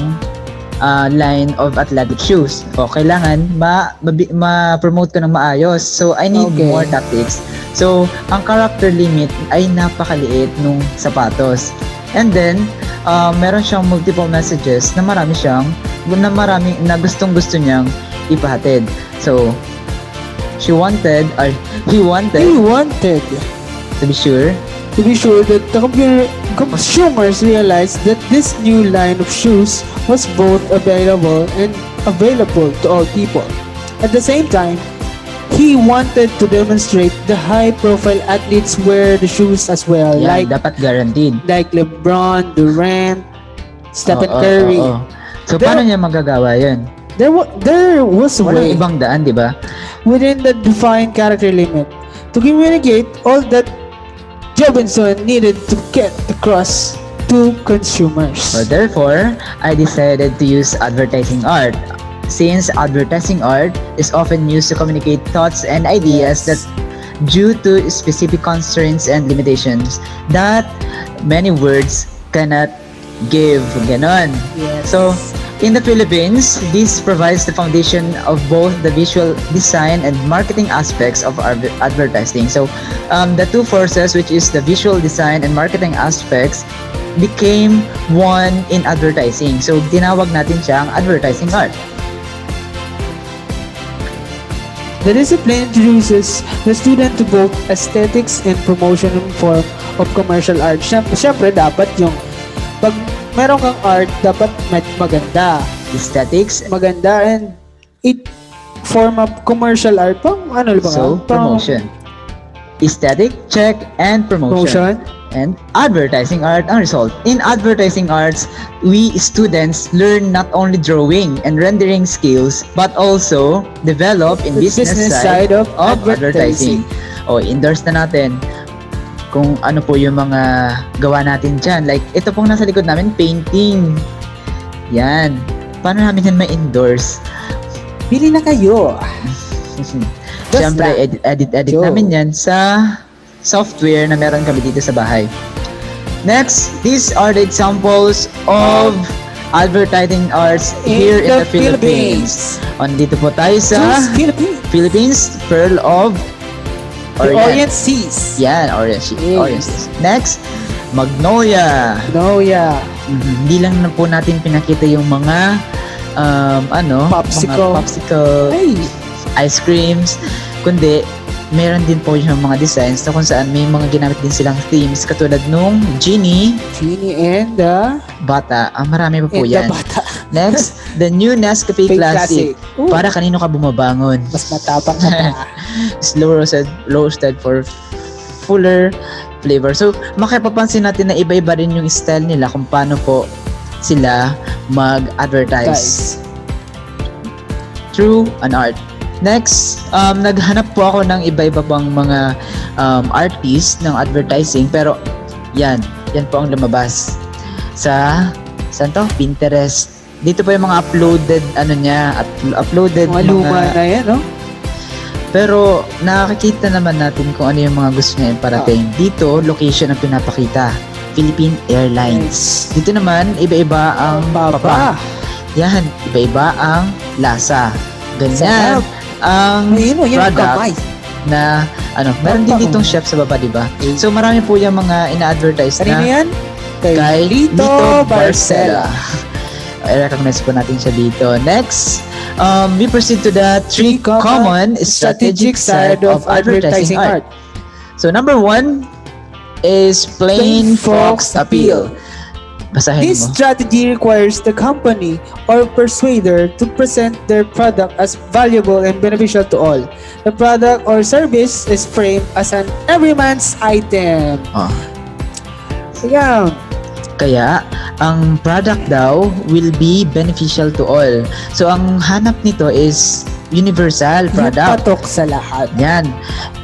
[SPEAKER 3] line of athletic shoes. O kailangan ma-promote ko ng maayos. So I need more tactics. So ang character limit ay napakaliit nung sapatos. And then meron siyang multiple messages na na gustong-gusto niyang ipahatid. So he wanted to be sure
[SPEAKER 8] that the consumers realized that this new line of shoes was both available to all people. At the same time, he wanted to demonstrate the high-profile athletes wear the shoes as well.
[SPEAKER 3] Like dapat guaranteed.
[SPEAKER 8] Like LeBron, Durant, Stephen Curry.
[SPEAKER 3] So paano niya magagawa 'yun?
[SPEAKER 8] There was a way.
[SPEAKER 3] Walang ibang daan, di ba?
[SPEAKER 8] Within the defined character limit to communicate all that Jobinson needed to get across to consumers.
[SPEAKER 3] So therefore, I decided to use advertising art. Since advertising art is often used to communicate thoughts and ideas that due to specific constraints and limitations that many words cannot
[SPEAKER 7] give, ganon.
[SPEAKER 8] Yes.
[SPEAKER 7] So, in the Philippines, this provides the foundation of both the visual design and marketing aspects of our advertising. So, the two forces, which is the visual design and marketing aspects, became one in advertising. So, tinawag natin siyang advertising art.
[SPEAKER 8] The discipline introduces the student to both aesthetics and promotion form of commercial art. Siyempre, dapat yung pag meron kang art, dapat maganda.
[SPEAKER 7] Aesthetics,
[SPEAKER 8] Maganda and it form of commercial art. Pang ano ba
[SPEAKER 7] so promotion. Aesthetic, check, and promotion. And advertising art ang result. In advertising arts, we students learn not only drawing and rendering skills, but also develop in
[SPEAKER 8] The
[SPEAKER 7] business side of advertising. O, endorse na natin kung ano po yung mga gawa natin dyan. Like, ito pong nasa likod namin, painting. Yan. Paano namin yan ma-endorse?
[SPEAKER 8] Bili na kayo.
[SPEAKER 7] Siyempre, edit
[SPEAKER 8] Yo.
[SPEAKER 7] namin yan sa software na meron kami dito sa bahay. Next, these are the examples of advertising arts here in the Philippines. Dito po tayo sa Philippines, Pearl of
[SPEAKER 8] Orient Seas.
[SPEAKER 7] Yan, Orient Seas. Next, Magnolia.
[SPEAKER 8] Magnolia.
[SPEAKER 7] Hindi lang na po natin pinakita yung mga
[SPEAKER 8] Popsicle.
[SPEAKER 7] mga popsicle,
[SPEAKER 8] Ay,
[SPEAKER 7] ice creams, kundi meron din po yung mga designs na kung saan may mga ginamit din silang themes katulad nung Genie,
[SPEAKER 8] and the
[SPEAKER 7] Bata. Marami pa po
[SPEAKER 8] and the
[SPEAKER 7] yan.
[SPEAKER 8] bata.
[SPEAKER 7] Next, the new Nescafe Classic.
[SPEAKER 8] Ooh,
[SPEAKER 7] Para kanino ka bumabangon.
[SPEAKER 8] mas matapang ka pa.
[SPEAKER 7] Slow roasted for fuller flavor. So, makipapansin natin na iba-iba rin yung style nila kung paano po sila mag-advertise through an art. Next, naghanap po ako ng iba-iba pang mga artists ng advertising, pero yan po ang lumabas sa saan to? Pinterest. Dito po yung mga uploaded uploaded
[SPEAKER 8] Mga luma na yan, no?
[SPEAKER 7] pero nakakita naman natin kung ano yung mga gusto niya parating. Dito, location ang pinapakita. Philippine Airlines. Dito naman, iba-iba ang papa. Yan, iba-iba ang lasa. Ganyan ang product na meron din ditong chef sa baba, di ba? So marami po yung mga ina-advertise na
[SPEAKER 8] yan?
[SPEAKER 7] kay Lito Barcela. I-recognize po natin siya dito. Next, we proceed to the three common strategic side of advertising art. So number 1 is plain Fox appeal. Basahin
[SPEAKER 8] This
[SPEAKER 7] mo.
[SPEAKER 8] strategy requires the company or persuader to present their product as valuable and beneficial to all. The product or service is framed as an everyman's item. Yeah.
[SPEAKER 7] Kaya, ang product daw will be beneficial to all. So, ang hanap nito is universal
[SPEAKER 8] Yung
[SPEAKER 7] product.
[SPEAKER 8] patok sa lahat.
[SPEAKER 7] Yan.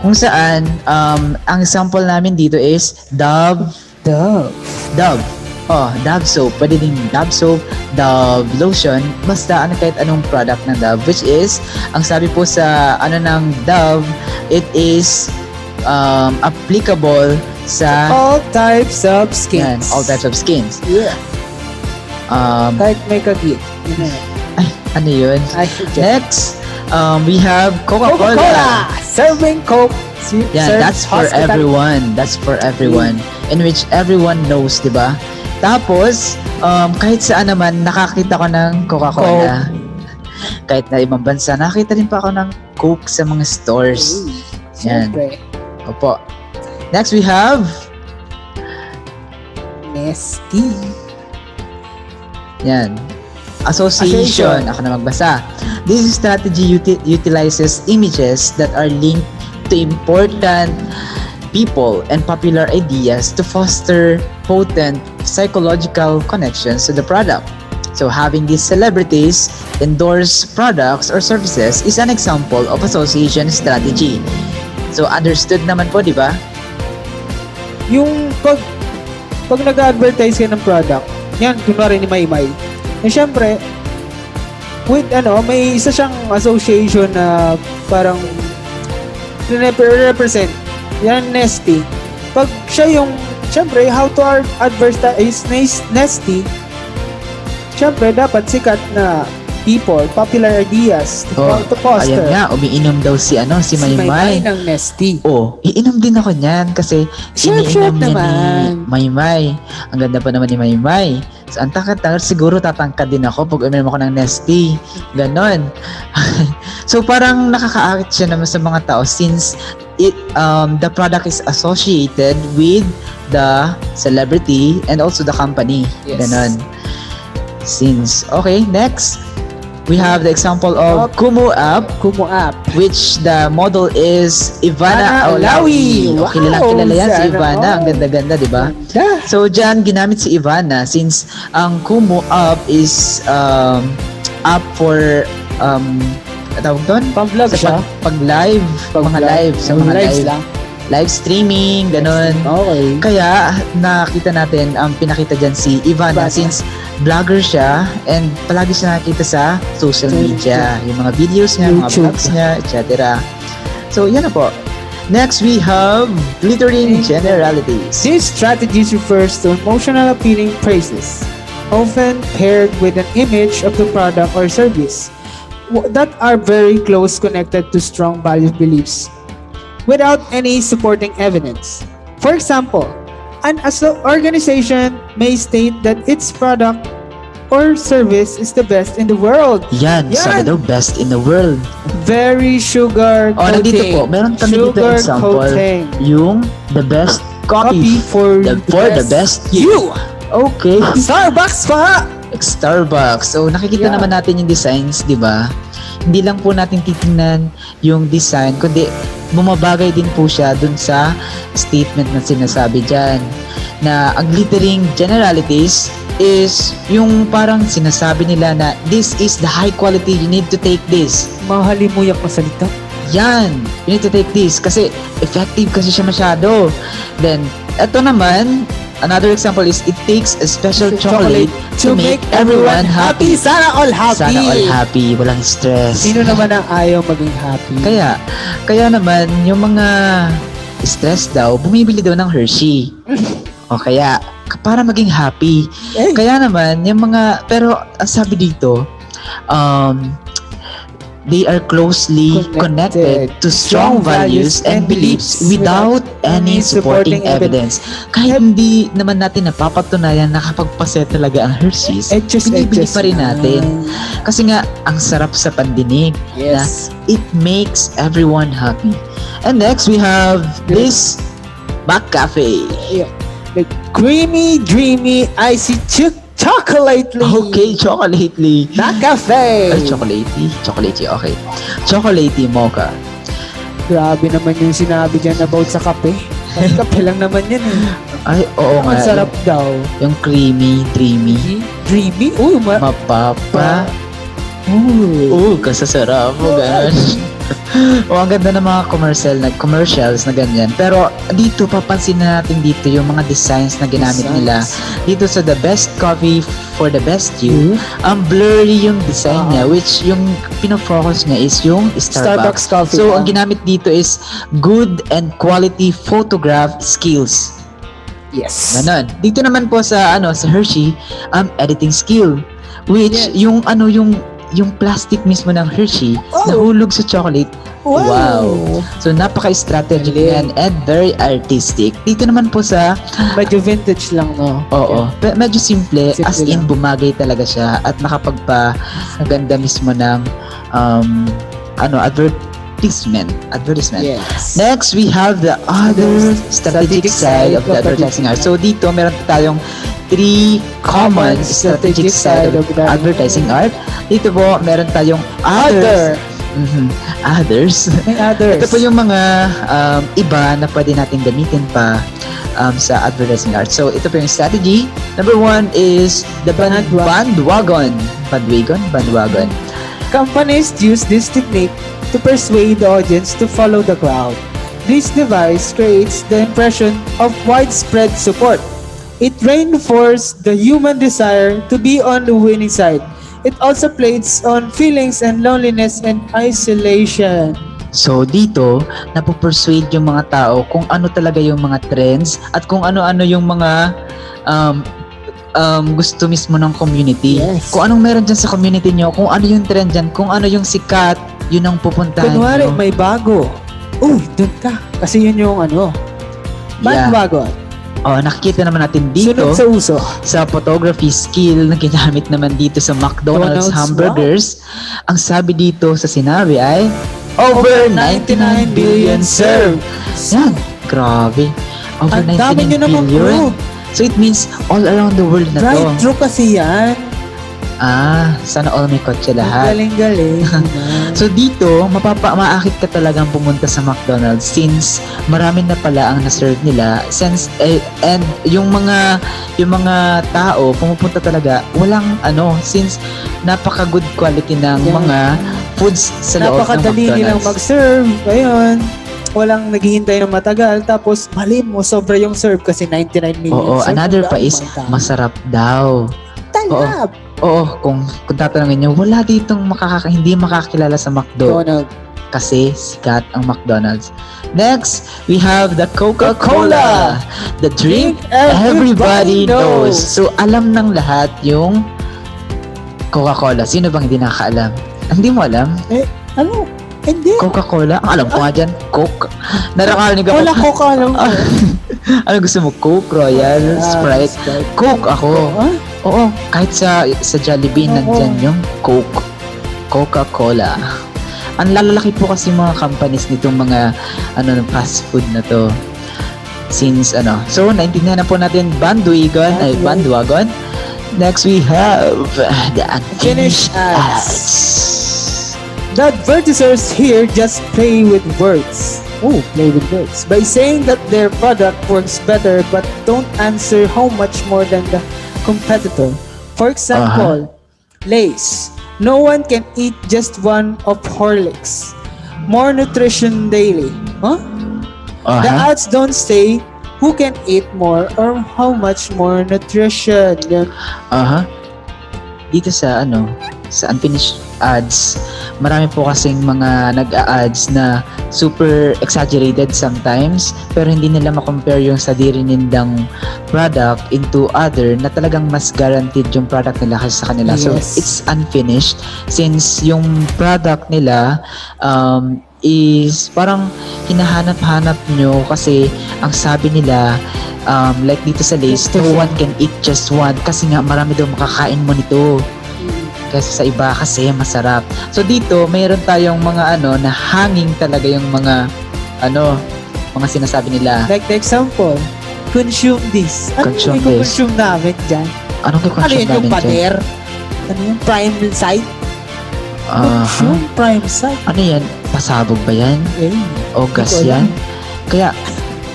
[SPEAKER 7] Kung saan, ang sample namin dito is Dove. Dove soap. Pwede din Dove soap, Dove lotion, basta kahit anong product ng Dove, which is, ang sabi po sa ng Dove, it is applicable sa
[SPEAKER 8] All types of skins.
[SPEAKER 7] yan, all types of skins.
[SPEAKER 8] Yeah. Kahit may kagit. Yun na yan.
[SPEAKER 7] Ay, ano yun?
[SPEAKER 8] Ay,
[SPEAKER 7] Next, we have Coca-Cola.
[SPEAKER 8] Serving Coke.
[SPEAKER 7] Yeah, that's for everyone. That's for everyone. In which everyone knows, di ba? Tapos, kahit saan naman, nakakita ko ng Coca-Cola. Kahit na ibang bansa, nakakita rin pa ako ng Coke sa mga stores. Yan.
[SPEAKER 8] Siyempre.
[SPEAKER 7] Opo. Next, we have
[SPEAKER 8] Nesty.
[SPEAKER 7] yan. Association. Ako na magbasa. This strategy utilizes images that are linked to important people and popular ideas to foster potent psychological connections to the product. So having these celebrities endorse products or services is an example of association strategy. So understood naman po, di ba?
[SPEAKER 8] Yung pag nag-advertise ka ng product, yan, kunwari ni Maymay. Eh, syempre, with may isa siyang association na parang represent. Yan, Nesty. Pag siya yung Siyempre, how to advertise Nesty. Siyempre, dapat sikat na people, popular ideas
[SPEAKER 7] Oh,
[SPEAKER 8] to foster.
[SPEAKER 7] ayan nga, umiinom daw si
[SPEAKER 8] Si Maymay
[SPEAKER 7] Maymay.
[SPEAKER 8] ng Nesty.
[SPEAKER 7] Oh, iinom din ako niyan kasi
[SPEAKER 8] Sure,
[SPEAKER 7] iniinom niya
[SPEAKER 8] naman.
[SPEAKER 7] ni Maymay. Ang ganda pa naman ni Maymay. So, ang tangkad siguro tatangkad din ako pag uminom ako ng Nesty. Ganon. So, parang nakakaakit siya naman sa mga tao since the product is associated with the celebrity and also the company.
[SPEAKER 8] Yes.
[SPEAKER 7] Ganon. Okay, next. We have the example of Kumu app,
[SPEAKER 8] Kumu app.
[SPEAKER 7] which the model is Ivana
[SPEAKER 8] Ivana
[SPEAKER 7] Aulawi.
[SPEAKER 8] Aulawi.
[SPEAKER 7] O, kilala yan si
[SPEAKER 8] Sana
[SPEAKER 7] Ivana. Ang
[SPEAKER 8] all.
[SPEAKER 7] ganda-ganda, di ba?
[SPEAKER 8] Yeah.
[SPEAKER 7] So, dyan, ginamit si Ivana since ang Kumu app is app for tawag doon?
[SPEAKER 8] Pang-vlog siya.
[SPEAKER 7] Pag-live. Mga live. Sa mga
[SPEAKER 8] lives
[SPEAKER 7] live.
[SPEAKER 8] lang.
[SPEAKER 7] Live streaming, ganun.
[SPEAKER 8] Okay.
[SPEAKER 7] Kaya nakita natin ang pinakita dyan si Ivana
[SPEAKER 8] Ivana.
[SPEAKER 7] since vlogger siya and palagi siya nakikita sa social media. Yung mga videos niya, mga
[SPEAKER 8] YouTube.
[SPEAKER 7] vlogs niya, etc. So, yan na po. Next, we have glittering generalities.
[SPEAKER 8] This strategy refers to emotional appealing phrases, often paired with an image of the product or service that are very close connected to strong value beliefs without any supporting evidence. For example, an organization may state that its product or service is the best in the world.
[SPEAKER 7] Yan, sabi daw, best in the world.
[SPEAKER 8] Very sugar
[SPEAKER 7] O,
[SPEAKER 8] coating.
[SPEAKER 7] nandito po, meron kami dito
[SPEAKER 8] Sugar
[SPEAKER 7] example.
[SPEAKER 8] coating.
[SPEAKER 7] Yung the best
[SPEAKER 8] Copy for
[SPEAKER 7] the best you. Okay.
[SPEAKER 8] Starbucks pa!
[SPEAKER 7] Starbucks. So, nakikita
[SPEAKER 8] Yeah.
[SPEAKER 7] naman natin yung designs, di ba? Hindi lang po natin titingnan yung design, kundi bumabagay din po siya dun sa statement na sinasabi dyan. Na ang glittering generalities is yung parang sinasabi nila na this is the high quality, you need to take this.
[SPEAKER 8] Mahalimuyak na salita.
[SPEAKER 7] Yan, you need to take this kasi effective kasi siya masyado. Then, eto naman, another example is it takes a special chocolate to make everyone happy.
[SPEAKER 8] Sana all happy.
[SPEAKER 7] Sana all happy, walang stress.
[SPEAKER 8] Sino naman ang ayaw maging happy?
[SPEAKER 7] Kaya naman, yung mga stress daw, bumibili daw ng Hershey. O kaya, para maging happy.
[SPEAKER 8] Eh.
[SPEAKER 7] Kaya naman, yung mga, pero ang sabi dito, they are closely connected to strong values and beliefs without any supporting evidence. Kahit hindi naman natin napapatunayan na kapag pase talaga ang Hershey's, binibili pa rin natin. Kasi nga, ang sarap sa pandinig na it makes everyone happy. And next, we have this Mac Cafe.
[SPEAKER 8] Yeah. The creamy, dreamy, icy chocolately.
[SPEAKER 7] Okay, chocolately.
[SPEAKER 8] Not cafe.
[SPEAKER 7] Ay, chocolatey, okay. Chocolatey mocha.
[SPEAKER 8] Grabe naman yung sinabi dyan about sa kape. Kasi kape lang naman yan eh.
[SPEAKER 7] Ay, oo nga.
[SPEAKER 8] Ang sarap daw.
[SPEAKER 7] Yung creamy, dreamy.
[SPEAKER 8] Dreamy? Uy,
[SPEAKER 7] Mapapa.
[SPEAKER 8] Ooh.
[SPEAKER 7] Kasasarap mo, ganun. Ang ganda ng mga commercials na ganyan. Pero dito, papansin na natin dito yung mga designs na ginamit nila. Dito sa the best coffee for the best you, ang blurry yung design niya, which yung pinofocus niya is yung Starbucks
[SPEAKER 8] coffee.
[SPEAKER 7] So, ang ginamit dito is good and quality photograph skills.
[SPEAKER 8] Yes.
[SPEAKER 7] Ganon. Dito naman po sa sa Hershey, editing skill, which yung plastic mismo ng Hershey nahulog sa chocolate. Wow. So napaka-strategic yan and very artistic. Dito naman po sa
[SPEAKER 8] Medyo vintage lang, no?
[SPEAKER 7] oo, medyo simple as
[SPEAKER 8] Simple
[SPEAKER 7] in
[SPEAKER 8] lang.
[SPEAKER 7] bumagay talaga siya at nakapagpa-ganda mismo ng advertisement.
[SPEAKER 8] Yes.
[SPEAKER 7] Next, we have the other strategic side of the advertising art. So dito meron tayong three common strategic side of the advertising art. Dito po meron tayong others. Others.
[SPEAKER 8] May others.
[SPEAKER 7] Ito po yung mga iba na pwede natin gamitin pa sa advertising art. So ito po yung strategy. Number one is the bandwagon. Bandwagon.
[SPEAKER 8] Companies use this technique to persuade the audience to follow the crowd. This device creates the impression of widespread support. It reinforces the human desire to be on the winning side. It also plays on feelings and loneliness and isolation.
[SPEAKER 7] So dito, napopersuade yung mga tao kung ano talaga yung mga trends at kung ano-ano yung mga um, gusto mismo ng community.
[SPEAKER 8] Yes.
[SPEAKER 7] Kung anong meron dyan sa community nyo, kung ano yung trend dyan, kung ano yung sikat, yun ang pupuntahan
[SPEAKER 8] Kunwari,
[SPEAKER 7] nyo.
[SPEAKER 8] may bago. Uy, dun ka. Kasi yun yung ano.
[SPEAKER 7] Yeah.
[SPEAKER 8] Bago.
[SPEAKER 7] Oh, nakikita naman natin dito
[SPEAKER 8] Sunod sa uso.
[SPEAKER 7] sa photography skill na ginamit naman dito sa McDonald's
[SPEAKER 8] McDonald's,
[SPEAKER 7] hamburgers. Ang sabi dito sa sinabi ay over 99 billion served. Yan, grabe. Over
[SPEAKER 8] Ang dami
[SPEAKER 7] 99
[SPEAKER 8] nyo naman,
[SPEAKER 7] billion.
[SPEAKER 8] bro.
[SPEAKER 7] So it means all around the world na to.
[SPEAKER 8] Drive-thru kasi yan.
[SPEAKER 7] Sana all may kotse lahat.
[SPEAKER 8] Galing-galing.
[SPEAKER 7] So dito, maakit ka talagang pumunta sa McDonald's since marami na pala ang na-serve nila and yung mga tao pumupunta talaga walang since napaka good quality ng
[SPEAKER 8] Yeah.
[SPEAKER 7] mga foods sa loob ng
[SPEAKER 8] Napakadali nilang
[SPEAKER 7] McDonald's.
[SPEAKER 8] mag-serve. Ayun. Walang naghihintay ng matagal. Tapos, mali mo, sobra yung serve kasi 99 million
[SPEAKER 7] Oo,
[SPEAKER 8] serve.
[SPEAKER 7] another
[SPEAKER 8] Ang
[SPEAKER 7] pa
[SPEAKER 8] dami,
[SPEAKER 7] is
[SPEAKER 8] my God.
[SPEAKER 7] masarap daw.
[SPEAKER 8] Talab.
[SPEAKER 7] Oo, kung tatanungin nyo, wala ditong hindi makakilala sa McDo.
[SPEAKER 8] Donald.
[SPEAKER 7] Kasi sikat ang McDonald's. Next, we have the Coca-Cola. The drink everybody knows. So, alam ng lahat yung Coca-Cola. Sino bang hindi nakakaalam? Hindi mo alam?
[SPEAKER 8] Ano? Hindi.
[SPEAKER 7] Coca-Cola? Ang alam ko nga dyan, Coke. Nakakarinig ako.
[SPEAKER 8] Wala Coca lang.
[SPEAKER 7] Ano gusto mo? Coke, Royal, Sprite? Coke ako.
[SPEAKER 8] Ah?
[SPEAKER 7] Oo, kahit sa Jollibee,
[SPEAKER 8] Oo.
[SPEAKER 7] nandyan yung Coke. Coca-Cola. Ang lalaki po kasi mga companies nitong mga fast food na to. Since so naintindihan na po natin bandwagon. Next we have the unfinished
[SPEAKER 8] Finished ads.
[SPEAKER 7] ads.
[SPEAKER 8] The advertisers here just play with words. Oh, play with words. By saying that their product works better but don't answer how much more than the competitor. For example, Lay's. No one can eat just one of Horlicks. More nutrition daily. Huh? The ads don't say who can eat more or how much more nutrition. Yan.
[SPEAKER 7] Dito sa sa unfinished ads, marami po kasing mga nag-a-ads na super exaggerated sometimes, pero hindi nila ma-compare yung sadiri nindang product into other na talagang mas guaranteed yung product nila kasi sa kanila. So
[SPEAKER 8] Yes.
[SPEAKER 7] it's unfinished since yung product nila is parang hinahanap-hanap nyo kasi ang sabi nila like dito sa list, no one can eat just one kasi nga marami daw makakain mo nito kasi sa iba kasi masarap. So dito mayroon tayong mga na hanging talaga yung mga mga sinasabi nila.
[SPEAKER 8] Like the example, consume this. Ano
[SPEAKER 7] Consume
[SPEAKER 8] yung
[SPEAKER 7] this.
[SPEAKER 8] consume namin dyan?
[SPEAKER 7] Anong
[SPEAKER 8] Ano
[SPEAKER 7] consume
[SPEAKER 8] yun yung
[SPEAKER 7] namin dyan?
[SPEAKER 8] pader? Ano yung prime site? Consume prime site.
[SPEAKER 7] Ano yan? Pasabog ba yan?
[SPEAKER 8] Eh,
[SPEAKER 7] O gas
[SPEAKER 8] Hindi ko
[SPEAKER 7] yan?
[SPEAKER 8] alam.
[SPEAKER 7] Kaya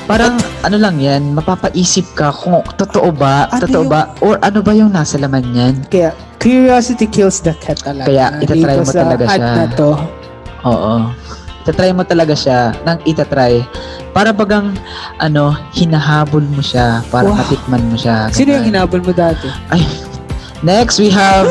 [SPEAKER 7] parang lang yan, mapapaisip ka kung totoo ba or ano ba yung nasa laman yan.
[SPEAKER 8] Kaya, curiosity kills the cat talaga.
[SPEAKER 7] Kaya, itatry
[SPEAKER 8] Dito
[SPEAKER 7] mo
[SPEAKER 8] sa
[SPEAKER 7] talaga
[SPEAKER 8] ad
[SPEAKER 7] siya.
[SPEAKER 8] na to.
[SPEAKER 7] Oo. Itatry mo talaga siya nang itatry. Para bagang hinahabol mo siya para
[SPEAKER 8] Wow.
[SPEAKER 7] matikman mo siya.
[SPEAKER 8] Sino yung
[SPEAKER 7] Ganun.
[SPEAKER 8] hinabol mo dati?
[SPEAKER 7] Ay, next we have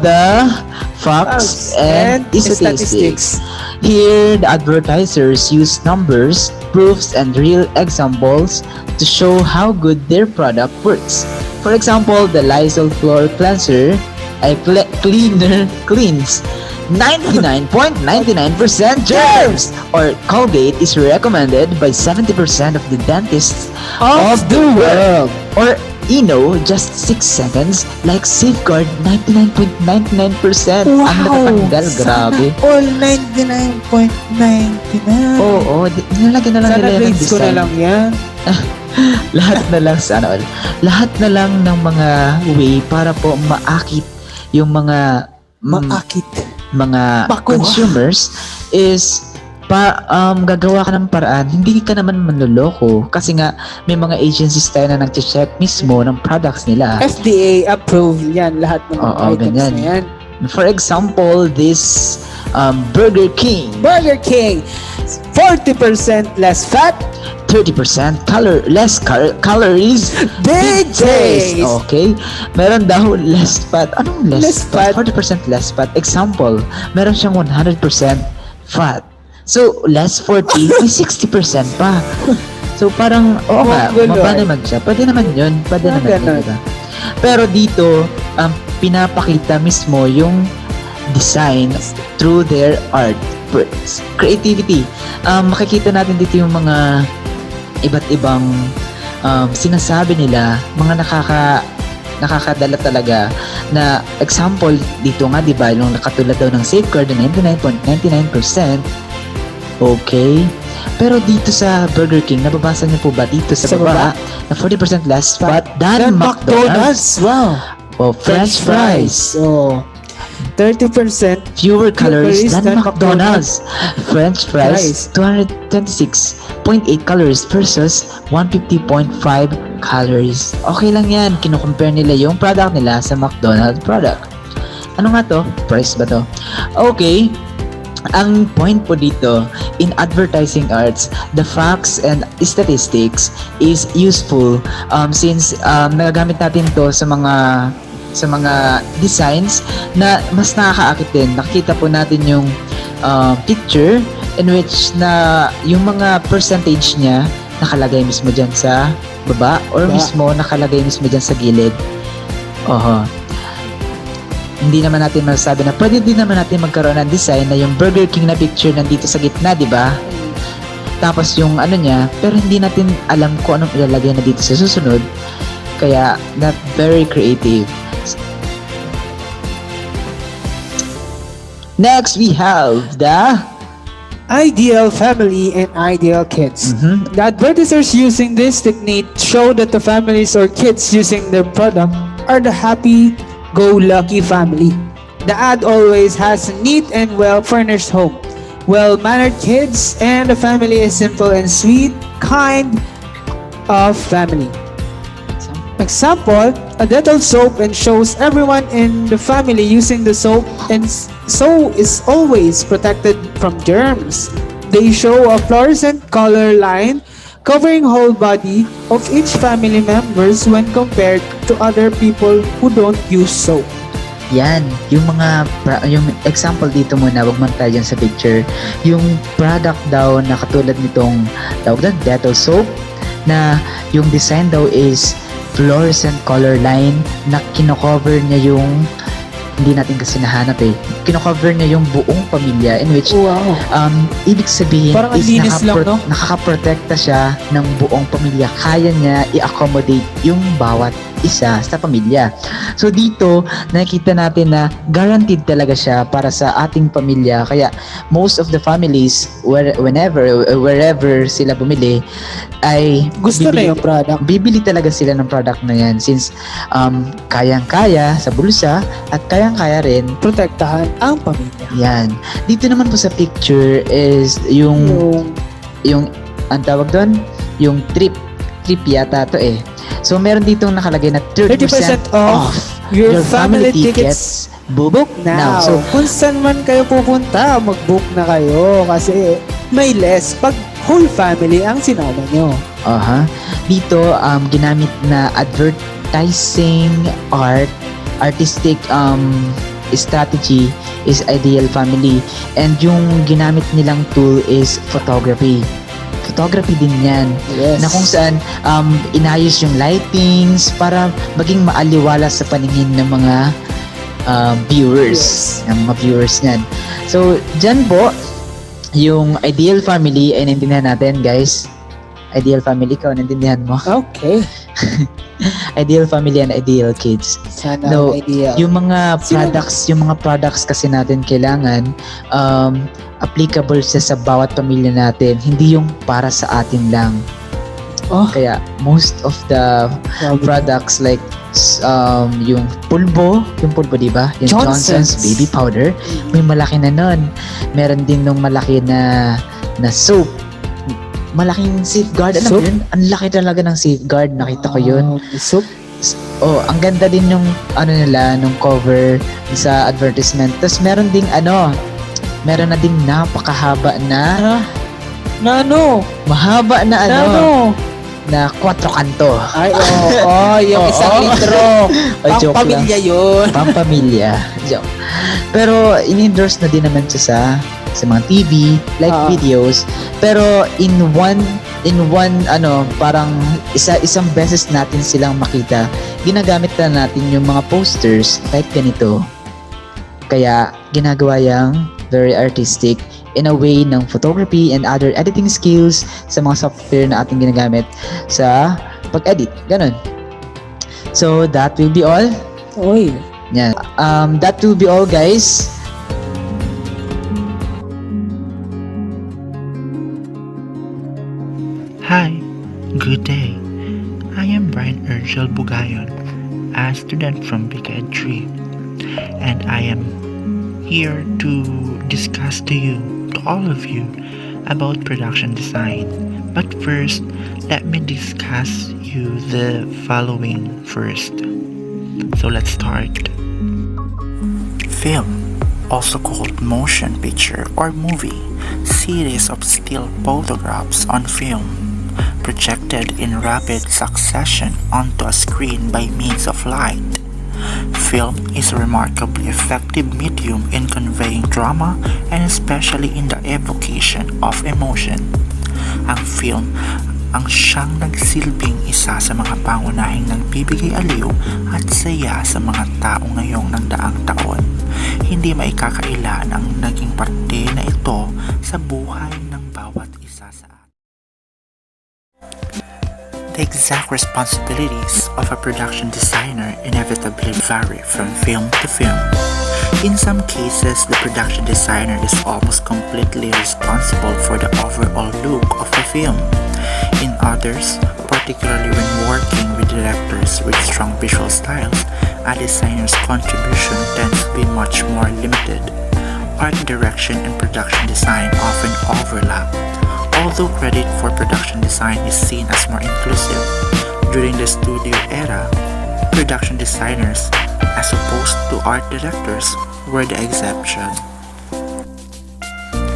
[SPEAKER 7] the facts and statistics. Here, the advertisers use numbers, proofs, and real examples to show how good their product works. For example, the Lysol floor cleanser, cleaner cleans 99.99% germs, or Colgate is recommended by 70% of the dentists of the world, or just 6 seconds like safeguard 99.99%. Ang natatanggal, grabe.
[SPEAKER 8] All 99.99.
[SPEAKER 7] Oo, nilalagyan na lang
[SPEAKER 8] Sana
[SPEAKER 7] nila yan ng
[SPEAKER 8] grades ko na
[SPEAKER 7] design.
[SPEAKER 8] lang yan.
[SPEAKER 7] Lahat na lang lahat na lang ng mga way para po maakit yung mga
[SPEAKER 8] Maakit.
[SPEAKER 7] mga
[SPEAKER 8] Bakuha.
[SPEAKER 7] consumers is gagawa ka ng paraan, hindi ka naman manloloko kasi nga may mga agencies tayo na nag-check mismo ng products nila.
[SPEAKER 8] FDA approved yan. Lahat ng mga
[SPEAKER 7] Oo,
[SPEAKER 8] items
[SPEAKER 7] ganyan.
[SPEAKER 8] na yan.
[SPEAKER 7] For example, this Burger King,
[SPEAKER 8] Burger King, 40% less fat,
[SPEAKER 7] 30% less calories,
[SPEAKER 8] big taste.
[SPEAKER 7] Okay? Meron daw less fat. Anong less,
[SPEAKER 8] Less fat?
[SPEAKER 7] 40% less fat. Example, meron siyang 100% fat. So, less 40, may 60% pa. So, parang, oo nga,
[SPEAKER 8] Mongoloid.
[SPEAKER 7] maba naman siya. Pwede naman yun. Pwede naman yun,
[SPEAKER 8] Ganun.
[SPEAKER 7] diba? Pero dito, pinapakita mismo yung design through their art. Creativity. Makikita natin dito yung mga iba't ibang sinasabi nila, mga nakakadala talaga na example dito nga, di ba, yung nakatulad daw ng safeguard na 99.99%. Okay. Pero dito sa Burger King, nababasa niyo po ba dito sa
[SPEAKER 8] Sa
[SPEAKER 7] baba, na 40% less fat than McDonald's?
[SPEAKER 8] Wow.
[SPEAKER 7] O French fries.
[SPEAKER 8] So, 30%
[SPEAKER 7] Fewer calories
[SPEAKER 8] calories
[SPEAKER 7] than
[SPEAKER 8] than
[SPEAKER 7] McDonald's. French fries, 226.8 calories versus 150.5 calories. Okay lang yan. Kino-compare nila yung product nila sa McDonald's product. Ano nga to? Price ba to? Okay. Ang point po dito, in advertising arts, the facts and statistics is useful since nagagamit natin to sa mga designs na mas nakakaakit din. Nakita po natin yung picture in which na yung mga percentage niya nakalagay mismo dyan sa baba or mismo nakalagay mismo dyan sa gilid. Oho. Hindi naman natin masasabi na pwede din naman natin magkaroon ng design na yung Burger King na picture nandito sa gitna, di ba? Tapos yung ano niya, pero hindi natin alam kung anong ilalagay na dito sa susunod. Kaya, not very creative. Next, we have the
[SPEAKER 8] ideal family and ideal kids. The advertisers using this technique show that the families or kids using their product are the happy-go-lucky family. The ad always has a neat and well-furnished home, well-mannered kids, and the family is simple and sweet, kind of family. Example, a Dettol soap and shows everyone in the family using the soap and so is always protected from germs. They show a fluorescent color line covering whole body of each family members when compared to other people who don't use soap.
[SPEAKER 7] yan, yung yung example dito muna, wag man tayo dyan sa picture. Yung product daw na katulad nitong tawag doon, Dettol soap, na yung design daw is fluorescent color line na kino-cover niya yung hindi natin kasi nahanap kino-cover niya yung buong pamilya in which ibig sabihin
[SPEAKER 8] parang
[SPEAKER 7] is
[SPEAKER 8] lang, no?
[SPEAKER 7] nakakaprotekta siya ng buong pamilya. Kaya niya i-accommodate yung bawat isa sa pamilya. So dito, nakikita natin na guaranteed talaga siya para sa ating pamilya. Kaya most of the families, wherever sila bumili, ay
[SPEAKER 8] Gusto na yung product.
[SPEAKER 7] bibili talaga sila ng product na yan since kayang-kaya sa bulsa at kayang-kaya rin
[SPEAKER 8] Protektahan ang pamilya.
[SPEAKER 7] yan. Dito naman po sa picture is yung ang tawag doon, yung trip yata to So meron ditong nakalagay na 30%
[SPEAKER 8] off your family tickets.
[SPEAKER 7] Book
[SPEAKER 8] Now,
[SPEAKER 7] So
[SPEAKER 8] kung saan man kayo pupunta, mag-book na kayo kasi may less pag whole family ang sinama nyo.
[SPEAKER 7] Dito ginamit na advertising artistic strategy is ideal family, and yung ginamit nilang tool is photography din yan.
[SPEAKER 8] Yes.
[SPEAKER 7] Na kung saan inayos yung lightings para maging maaliwala sa paningin ng mga viewers. Ng mga viewers niyan. So, dyan po, yung ideal family ay naintindihan natin, guys. Ideal family, ikaw, naintindihan mo?
[SPEAKER 8] Okay.
[SPEAKER 7] Ideal family and ideal kids.
[SPEAKER 8] Sana
[SPEAKER 7] No,
[SPEAKER 8] ideal.
[SPEAKER 7] yung mga products kasi natin kailangan applicable siya sa bawat pamilya natin, hindi yung para sa atin lang. Kaya most of the products like yung pulbo di ba? Yung Johnson's baby powder, may malaki na nun. Meron din nung malaki na soap. Malaking safeguard. Alam mo yun? Ang laki talaga ng safeguard. Nakita ko yun.
[SPEAKER 8] Soap?
[SPEAKER 7] Ang ganda din yung nila, nung cover sa advertisement. Tapos meron na ding napakahaba na mahaba na na 4 kanto.
[SPEAKER 8] Ay, yung isang litro.
[SPEAKER 7] Pampamilya
[SPEAKER 8] yun.
[SPEAKER 7] Pampamilya. Joke. Pero in-endorse na din naman siya sa sa mga TV, like videos, pero in one parang isang beses natin silang makita, ginagamit na natin yung mga posters like ganito. Kaya ginagawa yang very artistic in a way ng photography and other editing skills sa mga software na ating ginagamit sa pag-edit. Ganun. So that will be all.
[SPEAKER 8] Oy.
[SPEAKER 7] Yan. That will be all, guys.
[SPEAKER 9] Hi, good day. I am Brian Urgel Bugayon, a student from BKED 3, and I am here to discuss to all of you, about production design. But first, let me discuss you the following first. So let's start. Film, also called motion picture or movie, series of still photographs on film, projected in rapid succession onto a screen by means of light. Film is a remarkably effective medium in conveying drama and especially in the evocation of emotion. Ang film ang siyang nagsilbing isa sa mga pangunahing nagbibigay aliw at saya sa mga tao ngayong nagdaang taon. Hindi maikakaila ang naging parte na ito sa buhay ng bawat isa sa atin. The exact responsibilities of a production designer inevitably vary from film to film. In some cases, the production designer is almost completely responsible for the overall look of a film. In others, particularly when working with directors with strong visual styles, a designer's contribution tends to be much more limited. Art direction and production design often overlap. Although credit for production design is seen as more inclusive, during the studio era, production designers, as opposed to art directors, were the exception.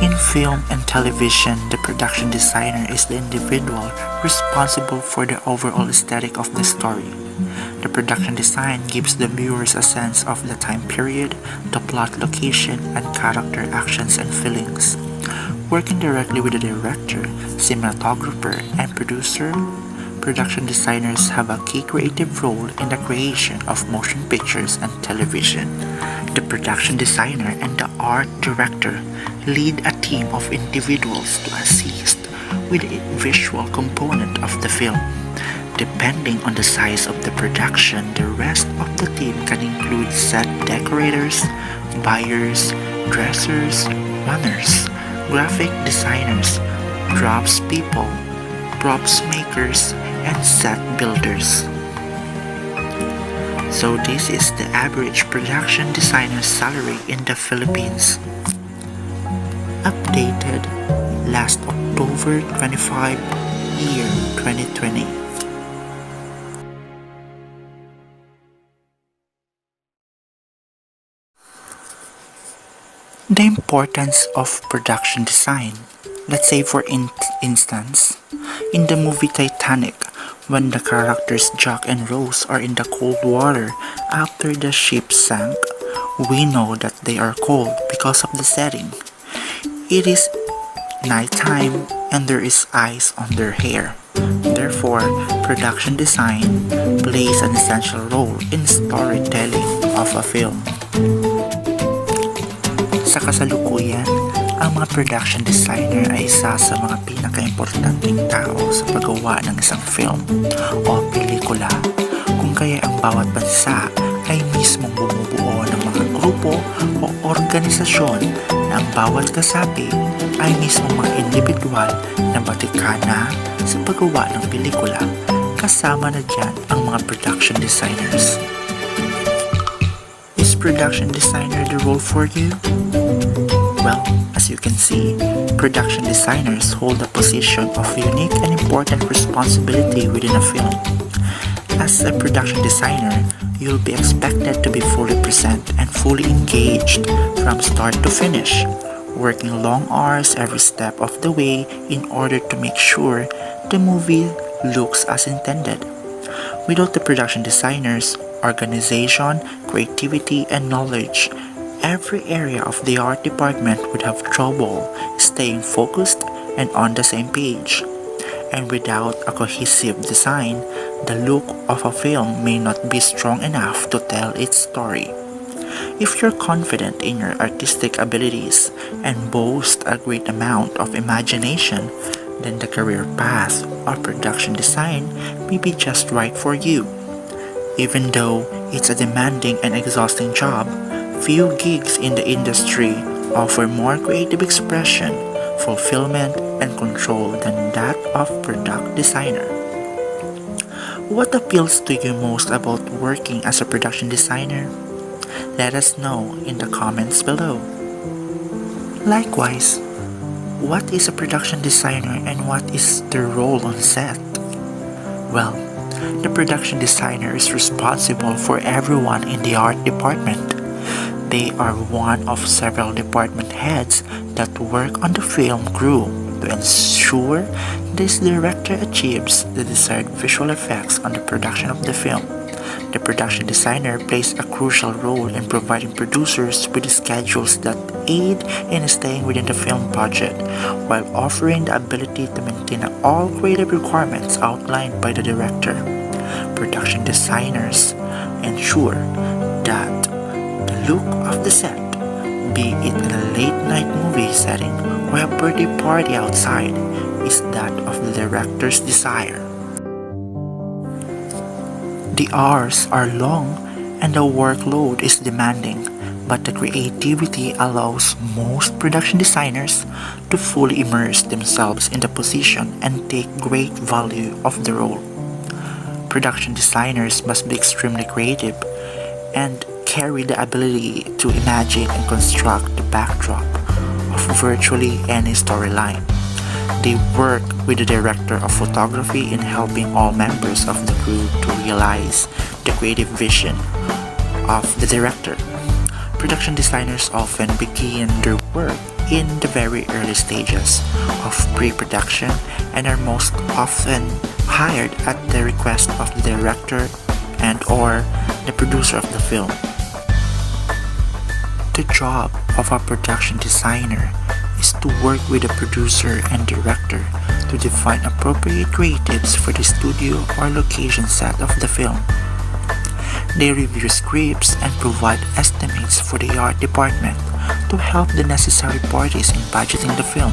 [SPEAKER 9] In film and television, the production designer is the individual responsible for the overall aesthetic of the story. The production design gives the viewers a sense of the time period, the plot location, and character actions and feelings. Working directly with the director, cinematographer, and producer, production designers have a key creative role in the creation of motion pictures and television. The production designer and the art director lead a team of individuals to assist with the visual component of the film. Depending on the size of the production, the rest of the team can include set decorators, buyers, dressers, runners, graphic designers, props people, props makers, and set builders. So this is the average production designer's salary in the Philippines. Updated last October 25, year 2020. The importance of production design. Let's say for instance, in the movie Titanic, when the characters Jack and Rose are in the cold water after the ship sank, we know that they are cold because of the setting. It is nighttime and there is ice on their hair. Therefore, production design plays an essential role in storytelling of a film. Sa kasalukuyan, ang mga production designer ay isa sa mga pinaka-importanting tao sa paggawa ng isang film o pelikula, kung kaya ang bawat bansa ay mismong bumubuo ng mga grupo o organisasyon na ang bawat kasapi ay mismong mga individual na batikana sa paggawa ng pelikula, kasama na dyan ang mga production designers. Is production designer the role for you? Well, as you can see, production designers hold a position of unique and important responsibility within a film. As a production designer, you'll be expected to be fully present and fully engaged from start to finish, working long hours every step of the way in order to make sure the movie looks as intended. Without the production designers, organization, creativity, and knowledge, every area of the art department would have trouble staying focused and on the same page. And without a cohesive design, the look of a film may not be strong enough to tell its story. If you're confident in your artistic abilities and boast a great amount of imagination, then the career path of production design may be just right for you. Even though it's a demanding and exhausting job, few gigs in the industry offer more creative expression, fulfillment, and control than that of product designer. What appeals to you most about working as a production designer? Let us know in the comments below. Likewise, what is a production designer and what is their role on set? Well, the production designer is responsible for everyone in the art department. They are one of several department heads that work on the film crew to ensure this director achieves the desired visual effects on the production of the film. The production designer plays a crucial role in providing producers with schedules that aid in staying within the film budget, while offering the ability to maintain all creative requirements outlined by the director. Production designers ensure that the look of the set, be it in a late-night movie setting or a birthday party outside, is that of the director's desire. The hours are long and the workload is demanding, but the creativity allows most production designers to fully immerse themselves in the position and take great value of the role. Production designers must be extremely creative and carry the ability to imagine and construct the backdrop of virtually any storyline. They work with the director of photography in helping all members of the crew to realize the creative vision of the director. Production designers often begin their work in the very early stages of pre-production and are most often hired at the request of the director and or the producer of the film. The job of a production designer is to work with the producer and director to define appropriate creatives for the studio or location set of the film. They review scripts and provide estimates for the art department to help the necessary parties in budgeting the film.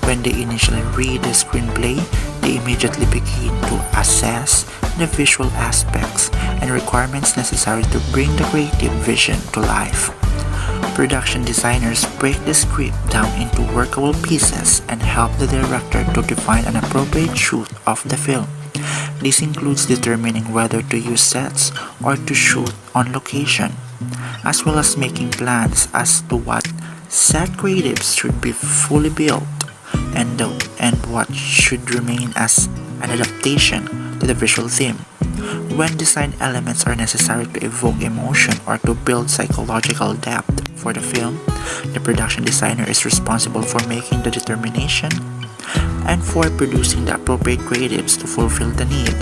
[SPEAKER 9] When they initially read the screenplay, they immediately begin to assess the visual aspects and requirements necessary to bring the creative vision to life. Production designers break the script down into workable pieces and help the director to define an appropriate shoot of the film. This includes determining whether to use sets or to shoot on location, as well as making plans as to what set creatives should be fully built and what should remain as an adaptation to the visual theme. When design elements are necessary to evoke emotion or to build psychological depth for the film, the production designer is responsible for making the determination and for producing the appropriate creatives to fulfill the need.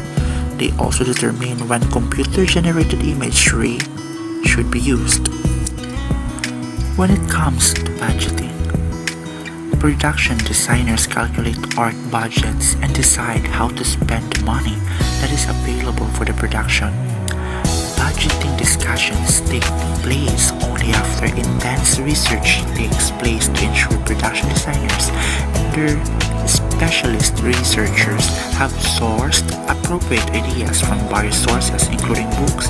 [SPEAKER 9] They also determine when computer-generated imagery should be used. When it comes to budgeting, production designers calculate art budgets and decide how to spend money that is available for the production. Budgeting discussions take place only after intense research takes place to ensure production designers and their specialist researchers have sourced appropriate ideas from various sources including books,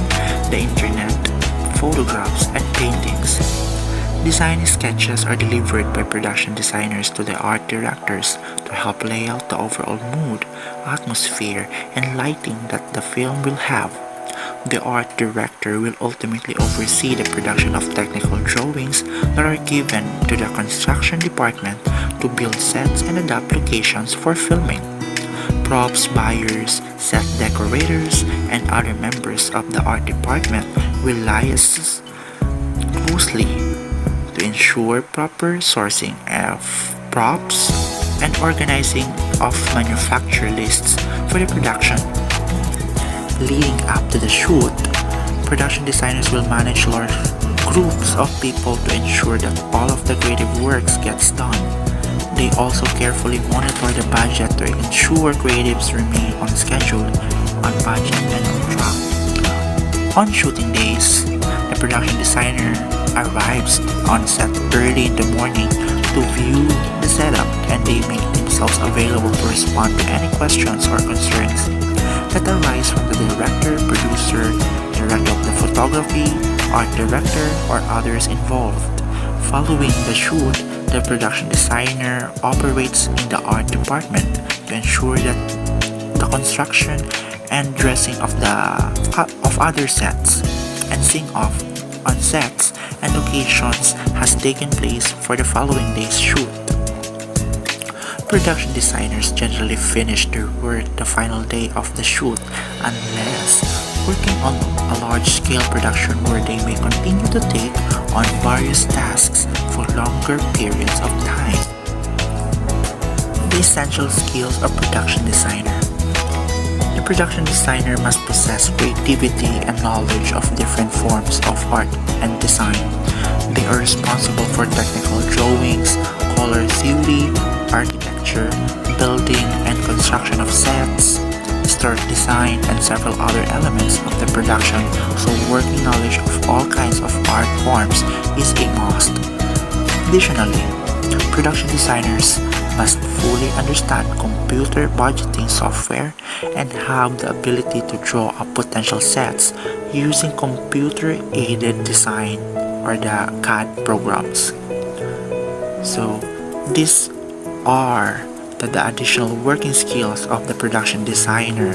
[SPEAKER 9] the internet, photographs, and paintings. Design sketches are delivered by production designers to the art directors to help lay out the overall mood, atmosphere, and lighting that the film will have. The art director will ultimately oversee the production of technical drawings that are given to the construction department to build sets and adapt locations for filming. Props buyers, set decorators, and other members of the art department will liaise closely to ensure proper sourcing of props and organizing of manufacturer lists for the production. Leading up to the shoot, production designers will manage large groups of people to ensure that all of the creative works gets done. They also carefully monitor the budget to ensure creatives remain on schedule, on budget, and on track. On shooting days, the production designer arrives on set early in the morning to view the setup, and they make themselves available to respond to any questions or concerns that arise from the director, producer, director of the photography, art director, or others involved. Following the shoot, the production designer operates in the art department to ensure that the construction and dressing of other sets and sing off on sets and locations has taken place for the following day's shoot. Production designers generally finish their work the final day of the shoot unless working on a large-scale production where they may continue to take on various tasks for longer periods of time. The essential skills of production designer. The production designer must possess creativity and knowledge of different forms of art and design. They are responsible for technical drawings, color theory, architecture, building and construction of sets, story design, and several other elements of the production, so working knowledge of all kinds of art forms is a must. Additionally, production designers must fully understand computer budgeting software and have the ability to draw up potential sets using computer-aided design or the CAD programs. So, these are the additional working skills of the production designer.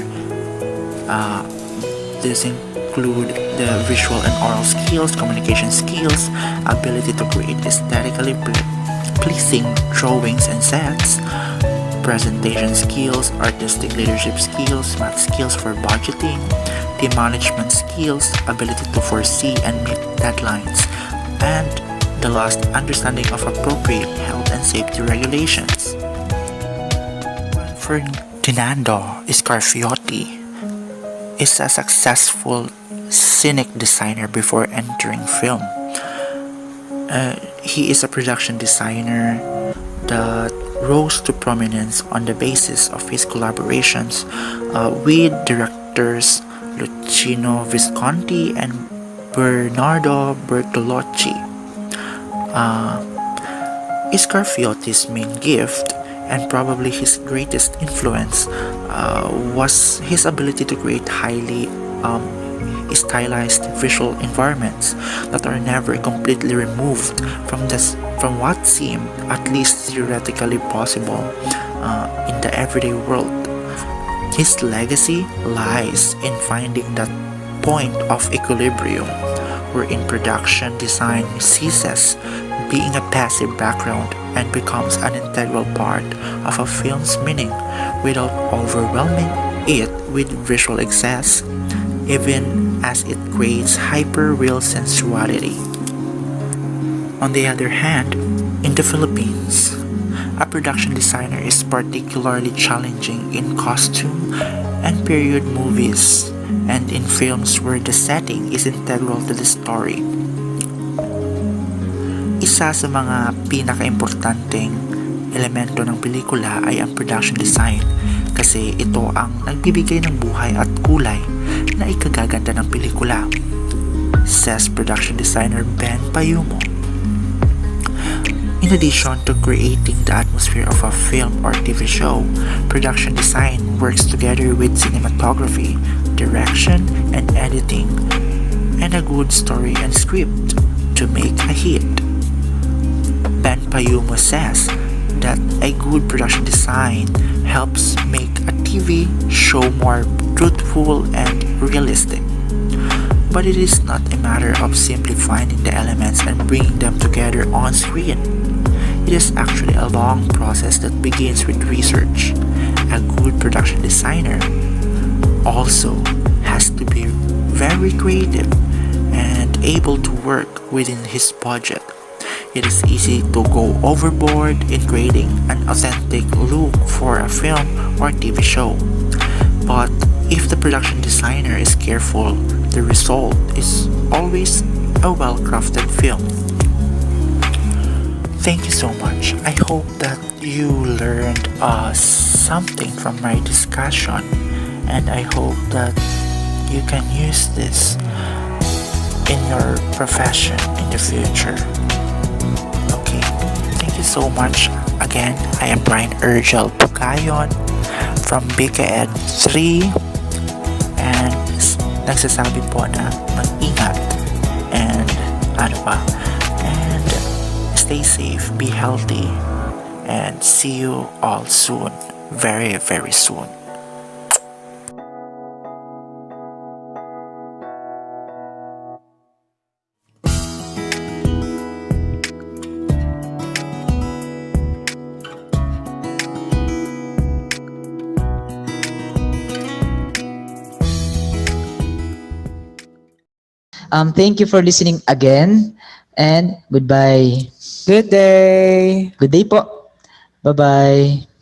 [SPEAKER 9] This include the visual and oral skills, communication skills, ability to create aesthetically pleasing drawings and sets, presentation skills, artistic leadership skills, math skills for budgeting, team management skills, ability to foresee and meet deadlines, and the last, understanding of appropriate health and safety regulations. Ferdinando Scarfiotti is a successful scenic designer before entering film. He is a production designer that rose to prominence on the basis of his collaborations with directors Luchino Visconti and Bernardo Bertolucci. Scarfiotti's main gift and probably his greatest influence was his ability to create highly stylized visual environments that are never completely removed from what seemed at least theoretically possible in the everyday world. His legacy lies in finding that point of equilibrium wherein production design ceases being a passive background and becomes an integral part of a film's meaning without overwhelming it with visual excess, even as it creates hyper-real sensuality. On the other hand, in the Philippines, a production designer is particularly challenging in costume and period movies and in films where the setting is integral to the story. Isa sa mga pinaka-importanteng elemento ng pelikula ay ang production design kasi ito ang nagbibigay ng buhay at kulay na ikagaganda ng pelikula, says production designer Ben Payumo. In addition to creating the atmosphere of a film or TV show, production design works together with cinematography, direction, and editing, and a good story and script to make a hit. Ben Payumo says that a good production design helps make a TV show more truthful and realistic. But it is not a matter of simply finding the elements and bringing them together on screen. It is actually a long process that begins with research. A good production designer also has to be very creative and able to work within his budget. It is easy to go overboard in creating an authentic look for a film or TV show. But if the production designer is careful, the result is always a well-crafted film. Thank you so much. I hope that you learned something from my discussion, and I hope that you can use this in your profession in the future. Okay, thank you so much. Again, I am Brian Urgel Pugayon from BKN 3 and nagsasabi po na mag-ingat and ano pa, and stay safe, be healthy, and see you all soon, very very soon.
[SPEAKER 7] Thank you for listening again and goodbye.
[SPEAKER 8] Good day!
[SPEAKER 7] Good day po. Bye-bye.